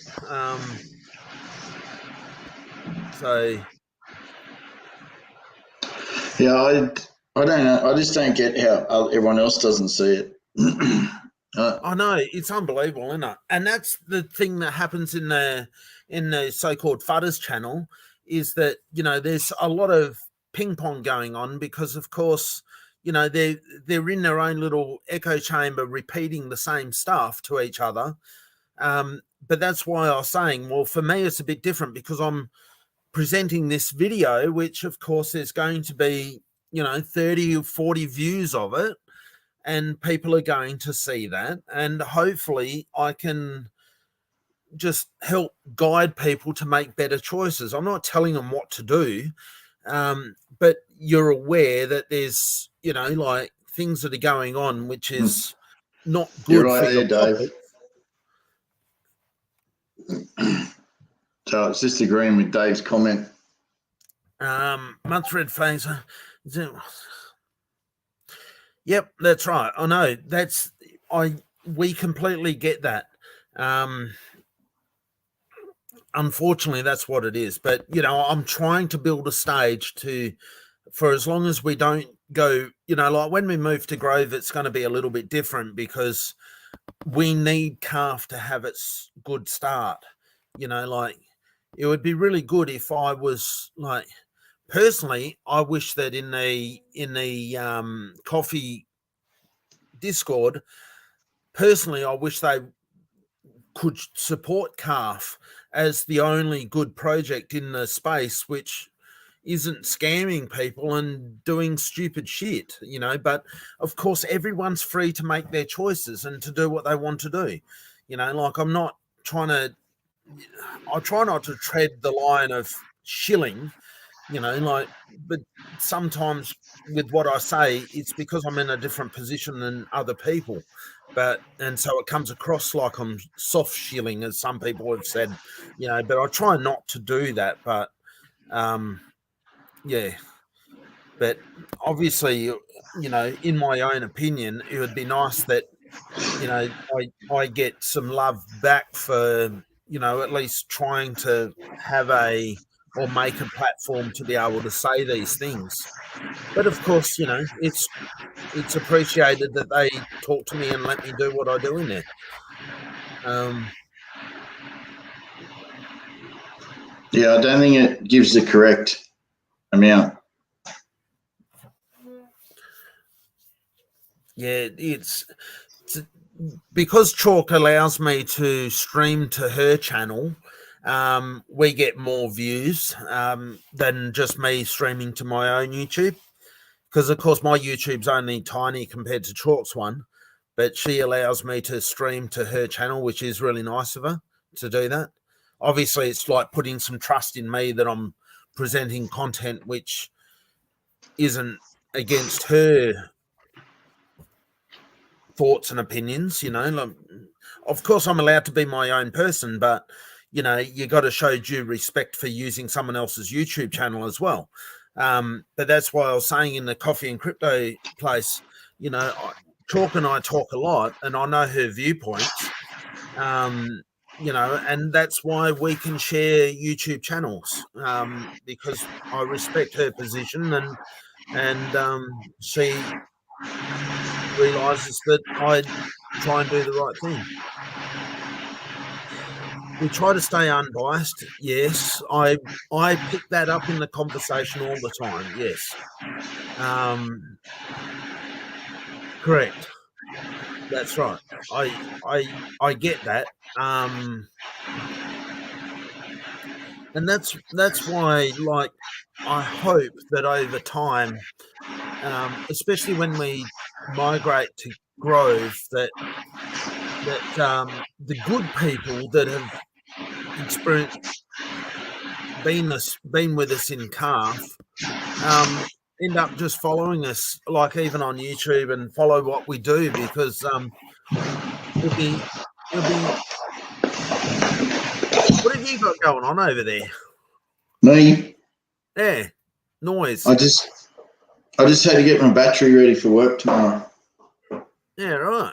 A: So
B: yeah, I don't know. I just don't get how everyone else doesn't see it.
A: I know, it's unbelievable, isn't it? And that's the thing that happens in the so-called Fudders channel, is that, you know, there's a lot of ping pong going on, because of course, you know, they're in their own little echo chamber repeating the same stuff to each other. But that's why I was saying, well, for me it's a bit different, because I'm presenting this video, which of course there's going to be, you know, 30 or 40 views of it, and people are going to see that, and hopefully I can just help guide people to make better choices. I'm not telling them what to do, but you're aware that there's, you know, like, things that are going on which is not good.
B: You're right
A: for your
B: there,
A: pocket.
B: Dave. So it's just agreeing with Dave's comment.
A: Monthred phase. Yep, that's right. I know. We completely get that. Unfortunately, that's what it is. But, you know, I'm trying to build a stage for as long as we don't go, you know, like when we move to Grove, it's going to be a little bit different, because we need calf to have its good start. You know, like it would be really good if I was like, personally, I wish that in the coffee Discord, personally, I wish they could support calf as the only good project in the space, which isn't scamming people and doing stupid shit, you know. But of course, everyone's free to make their choices and to do what they want to do. You know, like I'm not trying to, I try not to tread the line of shilling, you know, like, but sometimes with what I say, it's because I'm in a different position than other people. And so it comes across like I'm soft shilling, as some people have said, you know, but I try not to do that. But, yeah, but obviously, you know, in my own opinion, it would be nice that, you know, I get some love back for, you know, at least trying to have or make a platform to be able to say these things. But of course, you know, it's appreciated that they talk to me and let me do what I do in there.
B: Yeah, I don't think it gives the correct amount.
A: Yeah, it's because Chalk allows me to stream to her channel. We get more views than just me streaming to my own YouTube, because of course my YouTube's only tiny compared to Chalk's one, but she allows me to stream to her channel, which is really nice of her to do that. Obviously, it's like putting some trust in me that I'm presenting content which isn't against her thoughts and opinions, you know. Like, of course, I'm allowed to be my own person, but, you know, you got to show due respect for using someone else's YouTube channel as well. But that's why I was saying in the coffee and crypto place, you know, Chalk and I talk a lot, and I know her viewpoints, you know, and that's why we can share YouTube channels, because I respect her position, and she realizes that I try and do the right thing. We try to stay unbiased. Yes, I pick that up in the conversation all the time. Yes, correct. That's right. I get that. And that's why, like, I hope that over time, especially when we migrate to Grove, that the good people that have experienced been with us in calf end up just following us, like even on YouTube, and follow what we do, because it'll be what have you got going on over there?
B: Me?
A: Yeah, noise.
B: I just had to get my battery ready for work tomorrow
A: Yeah, right.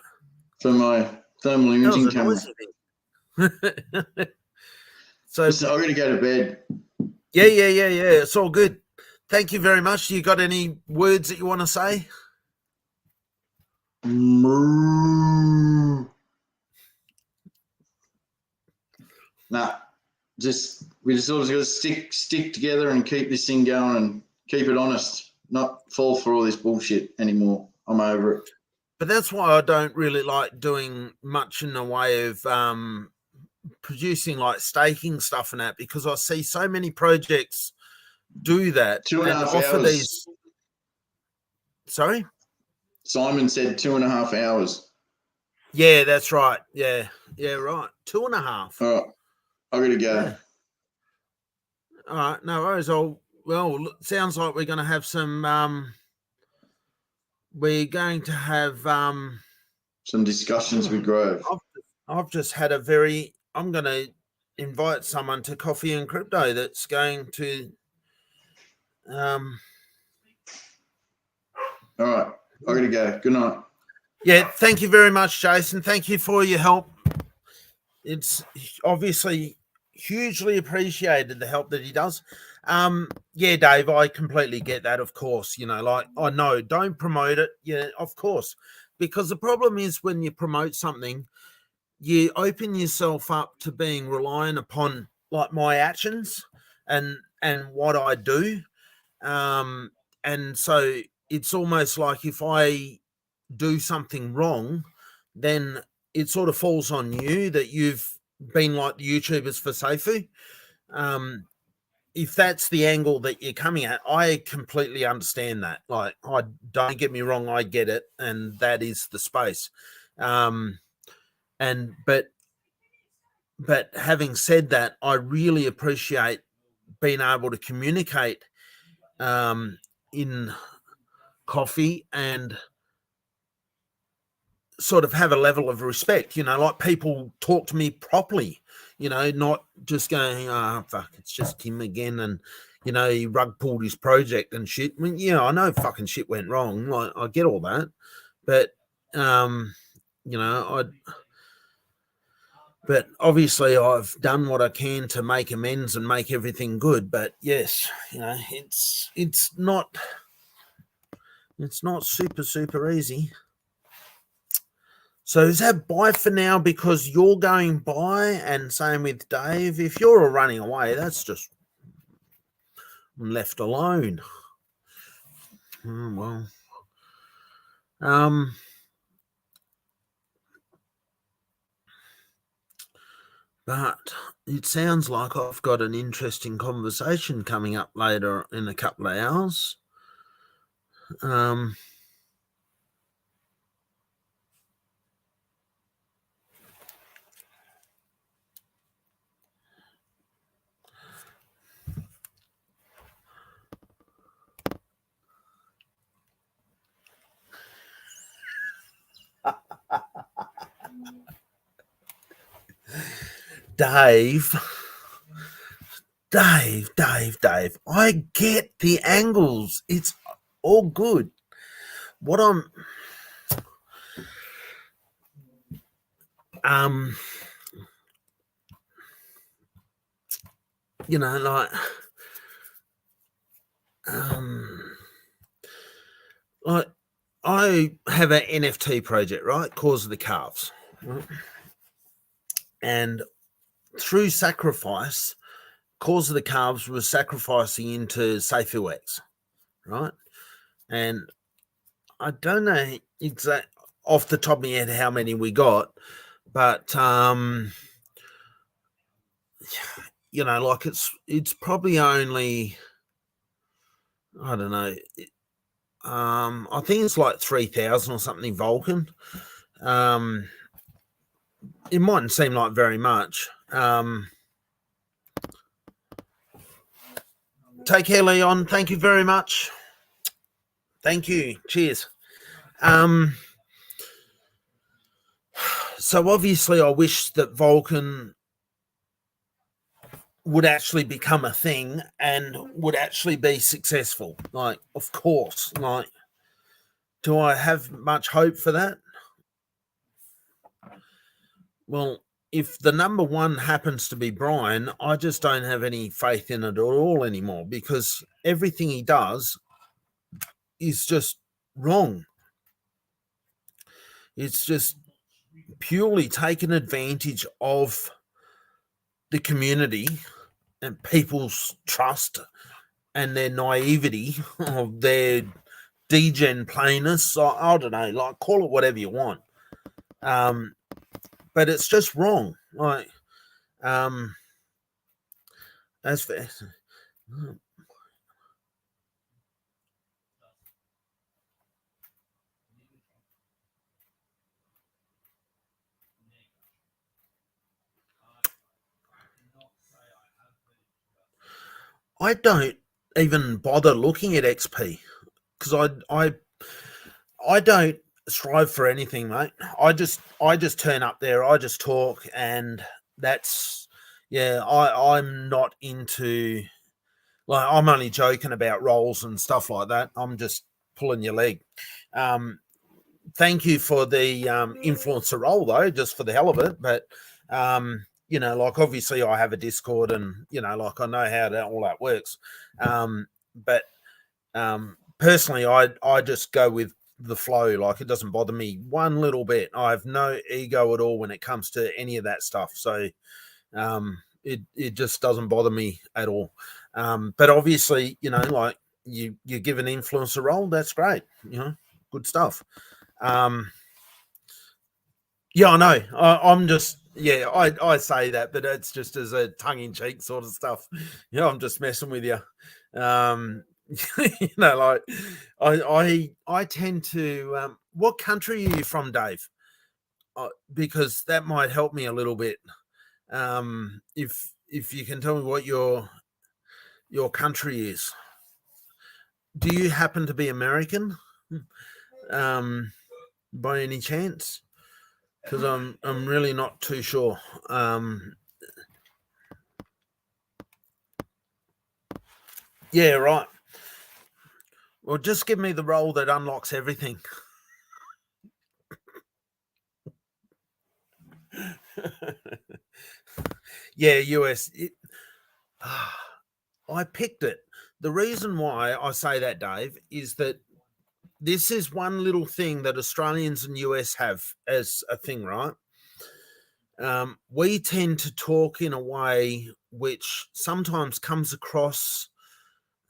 B: for my thermal imaging
A: That was
B: camera.
A: a noisy thing. So
B: Listen, I'm going to go to bed.
A: yeah. It's all good. Thank you very much. You got any words that you want to say?
B: Nah, we just all got to stick together and keep this thing going and keep it honest. Not fall for all this bullshit anymore. I'm over it.
A: But that's why I don't really like doing much in the way of producing like staking stuff and that, because I see so many projects do that
B: 2.5
A: offer
B: hours.
A: these. Sorry?
B: Simon said 2.5 hours.
A: Yeah, that's right. Yeah, right. 2.5.
B: All right, I got to go.
A: Yeah. All right, no worries. Well, sounds like we're going to have some. We're going to have
B: some discussions with Grove.
A: I've just had I'm going to invite someone to Coffee and Crypto that's going to.
B: All right, I got to go. Good night.
A: Yeah, thank you very much, Jason. Thank you for your help. It's obviously hugely appreciated, the help that he does. Yeah, Dave, I completely get that. Of course, you know, like, I know, don't promote it. Yeah, of course. because the problem is when you promote something, you open yourself up to being reliant upon like my actions and what I do. And so it's almost like if I do something wrong, then it sort of falls on you that you've been like the YouTubers for Seifu. If that's the angle that you're coming at, I completely understand that. Like, I don't get me wrong, I get it, and that is the space. But having said that, I really appreciate being able to communicate in coffee and sort of have a level of respect, like people talk to me properly, not just going, fuck, it's just him again. And, he rug pulled his project and shit. I mean, yeah, I know fucking shit went wrong. Like, I get all that. But, but obviously I've done what I can to make amends and make everything good. But yes, it's not super, super easy. So is that bye for now because you're going by, and same with Dave? If you're all running away, that's just left alone. Well. But it sounds like I've got an interesting conversation coming up later in a couple of hours. Dave, I get the angles. It's all good. What I'm like I have an NFT project, right? Cause of the Calves. Right? And through sacrifice, Cause of the Calves was sacrificing into SafeUX, right? And I don't know exactly off the top of my head how many we got, but like it's probably only, I don't know, I think it's like 3,000 or something Vulcan. It mightn't seem like very much. Take care, Leon. Thank you very much. Thank you. Cheers. So obviously I wish that Vulcan would actually become a thing and would actually be successful. Like, of course, like, do I have much hope for that? Well, if the number one happens to be Brian, I just don't have any faith in it at all anymore, because everything he does is just wrong. It's just purely taken advantage of the community and people's trust and their naivety of their degen plainness. I don't know, like, call it whatever you want. But it's just wrong. Like, as for I don't even bother looking at XP because I don't strive for anything, mate. I just turn up there, I just talk, and that's, yeah, I'm not into, like, I'm only joking about roles and stuff like that. I'm just pulling your leg. Thank you for the influencer role though, just for the hell of it. But like, obviously I have a Discord and, like, I know how all that works. But personally, I just go with the flow. Like, it doesn't bother me one little bit. I have no ego at all when it comes to any of that stuff. So it just doesn't bother me at all. But obviously, you know, like you give an influencer role, that's great. You know, good stuff. Yeah, I know. I'm just, yeah, I say that, but it's just as a tongue-in-cheek sort of stuff. You know, I'm just messing with you. You know, like I tend to. What country are you from, Dave? Because that might help me a little bit. If you can tell me what your country is. Do you happen to be American? By any chance? Because I'm really not too sure. Yeah, right. Well, just give me the role that unlocks everything. Yeah, US. I picked it. The reason why I say that, Dave, is that this is one little thing that Australians and US have as a thing, right? We tend to talk in a way which sometimes comes across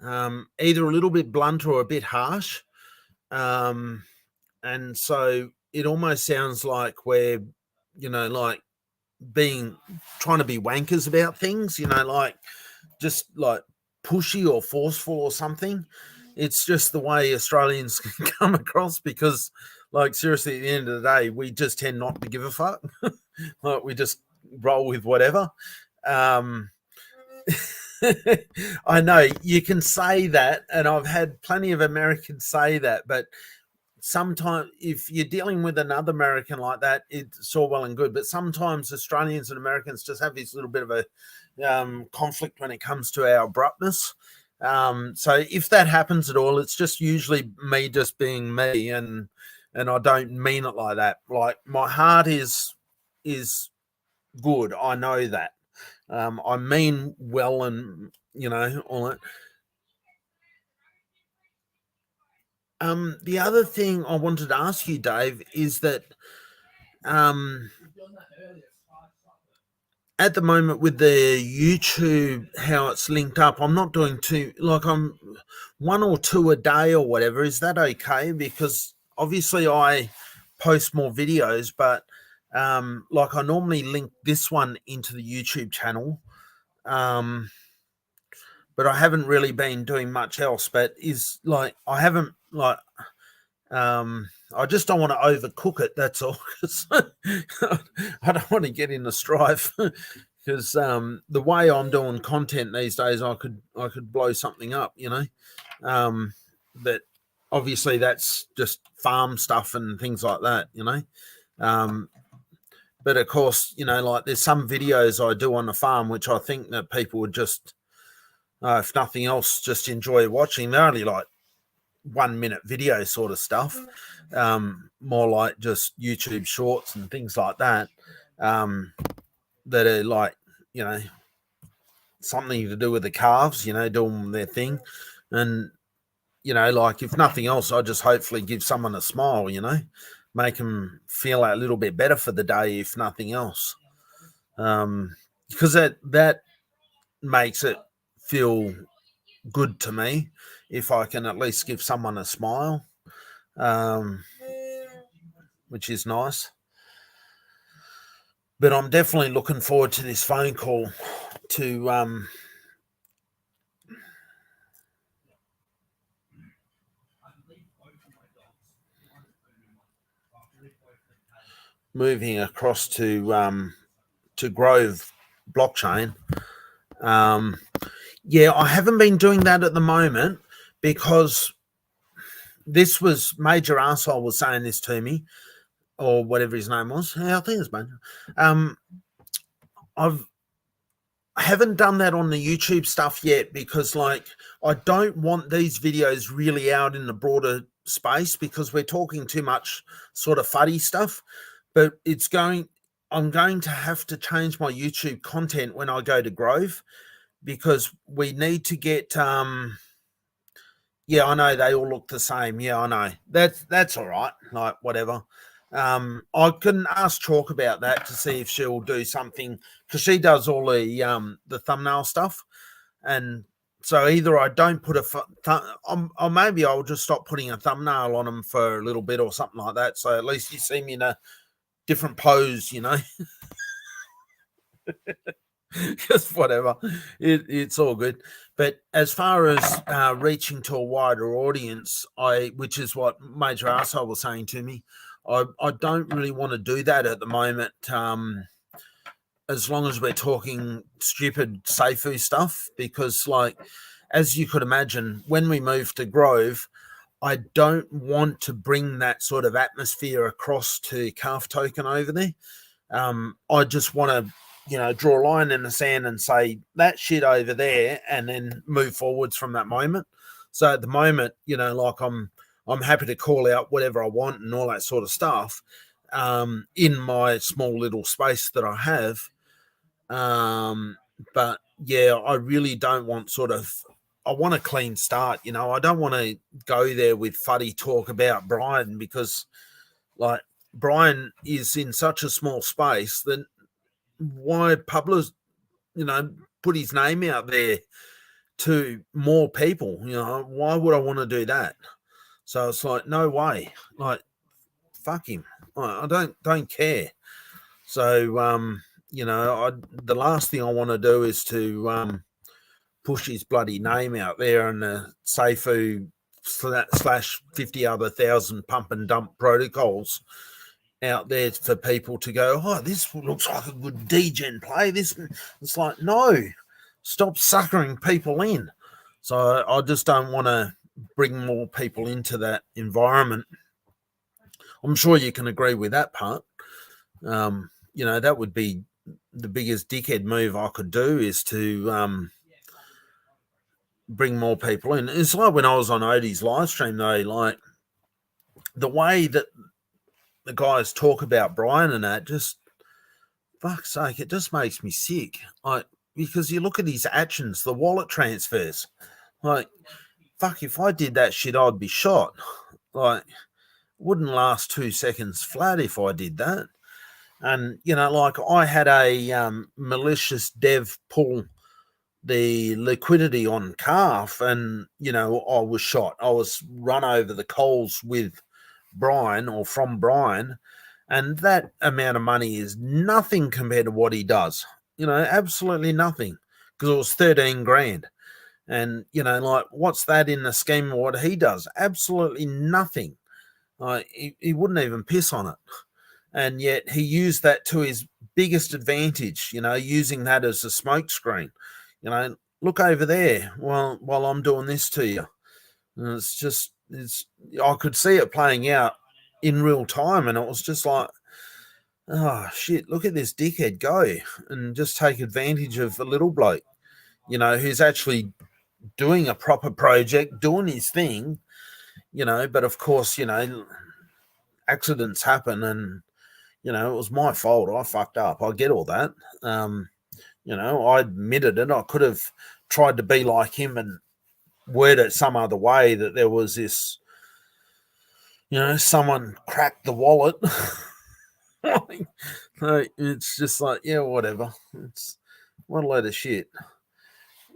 A: either a little bit blunt or a bit harsh. And so it almost sounds like we're, you know, like trying to be wankers about things, you know, like just like pushy or forceful or something. It's just the way Australians can come across, because like seriously, at the end of the day, we just tend not to give a fuck. Like, we just roll with whatever. I know you can say that, and I've had plenty of Americans say that, but sometimes if you're dealing with another American like that, it's all well and good. But sometimes Australians and Americans just have this little bit of a conflict when it comes to our abruptness. So if that happens at all, it's just usually me just being me, and I don't mean it like that. Like, my heart is good. I know that. I mean well, and you know, all that. The other thing I wanted to ask you, Dave, is that at the moment with the YouTube, how it's linked up, I'm not doing I'm 1 or 2 a day or whatever. Is that okay? Because obviously I post more videos, but like I normally link this one into the YouTube channel. But I haven't really been doing much else. But I haven't I just don't want to overcook it. That's all. I don't want to get in a strife, because the way I'm doing content these days, I could blow something up, you know. But obviously that's just farm stuff and things like that, you know. But of course, you know, like there's some videos I do on the farm which I think that people would just, if nothing else, just enjoy watching. They're only like 1 minute video sort of stuff, more like just YouTube shorts and things like that, that are like, you know, something to do with the calves, you know, doing their thing. And, you know, like if nothing else, I just hopefully give someone a smile, you know, make them feel a little bit better for the day, if nothing else. Because that makes it feel good to me if I can at least give someone a smile, which is nice. But I'm definitely looking forward to this phone call to moving across to Grove blockchain. Yeah, I haven't been doing that at the moment, because this was Major Arsehole was saying this to me, or whatever his name was. Yeah, I think it's Major. I haven't done that on the YouTube stuff yet, because like I don't want these videos really out in the broader space, because we're talking too much sort of fuddy stuff. But I'm going to have to change my YouTube content when I go to Grove, because we need to get Yeah, I know they all look the same. Yeah, I know. That's all right. Like whatever. I can ask Chalk about that to see if she'll do something, because she does all the thumbnail stuff, and so either I don't put or maybe I'll just stop putting a thumbnail on them for a little bit or something like that. So at least you see me in a different pose, you know. Just whatever, it's all good. But as far as reaching to a wider audience, which is what Major Arsehole was saying to me, I don't really want to do that at the moment. As long as we're talking stupid Seifu stuff, because like, as you could imagine, when we move to Grove, I don't want to bring that sort of atmosphere across to Calf Token over there. I just want to, draw a line in the sand and say that shit over there, and then move forwards from that moment. So at the moment, like I'm happy to call out whatever I want and all that sort of stuff in my small little space that I have. But yeah, I really don't want I want a clean start. I don't want to go there with fuddy talk about Brian, because like Brian is in such a small space that why publish, put his name out there to more people? Why would I want to do that? So it's like, no way. Like, fuck him. I don't care. So the last thing I want to do is to push his bloody name out there and the Seifu / 50 other thousand pump and dump protocols out there for people to go, oh, this looks like a good degen play. It's like, no, stop suckering people in. So I just don't want to bring more people into that environment. I'm sure you can agree with that part. That would be the biggest dickhead move I could do, is to bring more people in. It's like when I was on Odie's live stream, though, like the way that the guys talk about Brian and that, just fuck's sake, it just makes me sick. Like, because you look at his actions, the wallet transfers, like, fuck, if I did that shit, I'd be shot. Like, wouldn't last 2 seconds flat if I did that. And, like I had a malicious dev pull the liquidity on Calf, and, I was shot. I was run over the coals with Brian, or from Brian, and that amount of money is nothing compared to what he does. Absolutely nothing, because it was 13 grand. And, like, what's that in the scheme of what he does? Absolutely nothing. He wouldn't even piss on it. And yet he used that to his biggest advantage, using that as a smokescreen. Look over there while I'm doing this to you. And I could see it playing out in real time, and it was just like, oh shit, look at this dickhead go and just take advantage of a little bloke, who's actually doing a proper project, doing his thing, but of course, accidents happen, and it was my fault. I fucked up. I get all that. I admitted it. I could have tried to be like him and word it some other way, that there was this, someone cracked the wallet. It's just like, yeah, whatever. It's what a load of shit.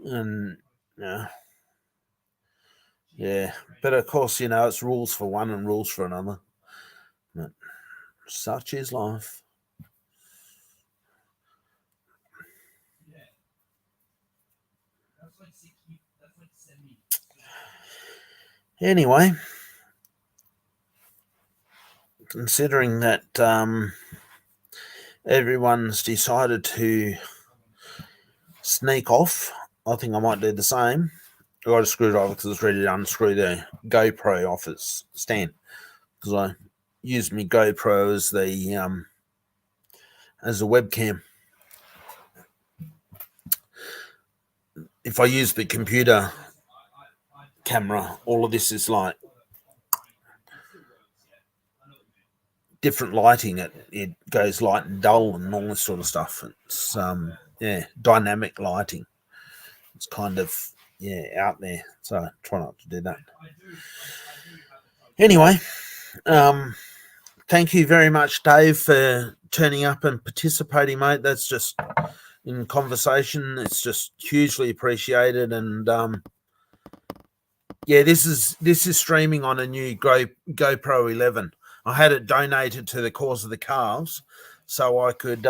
A: And yeah, but of course, it's rules for one and rules for another. But such is life. Anyway, considering that everyone's decided to sneak off, I think I might do the same. I got a screwdriver because it's ready to unscrew the GoPro off its stand, because I use my GoPro as a webcam. If I use the computer camera, all of this is like different lighting. It goes light and dull and all this sort of stuff. It's dynamic lighting. It's kind of out there. So try not to do that. Anyway, thank you very much, Dave, for turning up and participating, mate. That's just in conversation. It's just hugely appreciated. And yeah, this is streaming on a new GoPro 11. I had it donated to the cause of the calves, so I could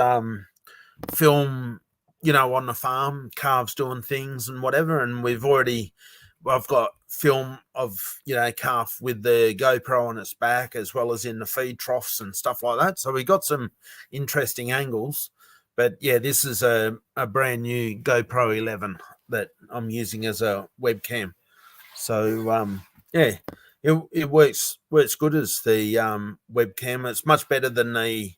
A: film, on the farm, calves doing things and whatever. And I've got film of, calf with the GoPro on its back, as well as in the feed troughs and stuff like that. So we got some interesting angles. But yeah, this is a brand new GoPro 11 that I'm using as a webcam. So yeah, it works good as the webcam. It's much better than the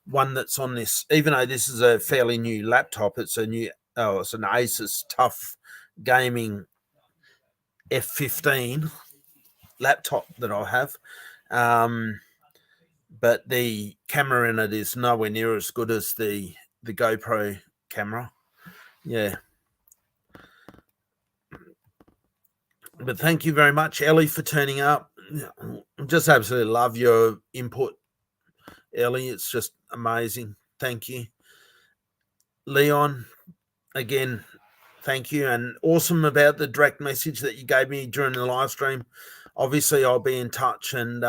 A: one that's on this. Even though this is a fairly new laptop, it's an Asus Tough Gaming F15 laptop that I have. But the camera in it is nowhere near as good as the GoPro camera. Yeah. But thank you very much, Ellie, for turning up. Just absolutely love your input, Ellie. It's just amazing. Thank you. Leon, again, thank you. And awesome about the direct message that you gave me during the live stream. Obviously, I'll be in touch, and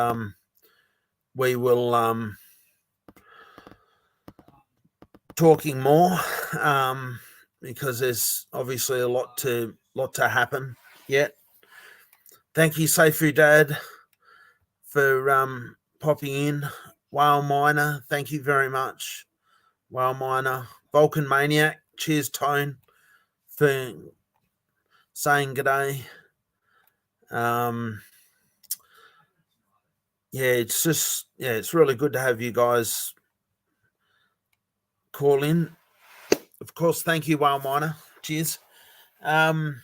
A: we will talking more because there's obviously a lot to happen yet. Thank you, Seifu Dad, for popping in. Whale Miner, thank you very much. Whale Miner. Vulcan Maniac, cheers, Tone, for saying g'day. It's really good to have you guys call in. Of course, thank you, Whale Miner. Cheers. So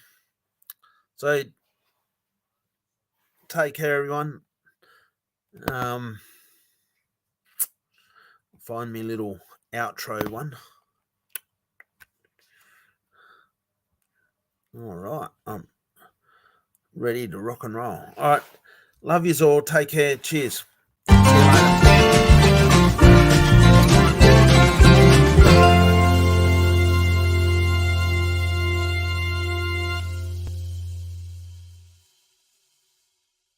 A: take care, everyone. Find me a little outro one. All right. I'm ready to rock and roll. All right. Love yous all. Take care. Cheers.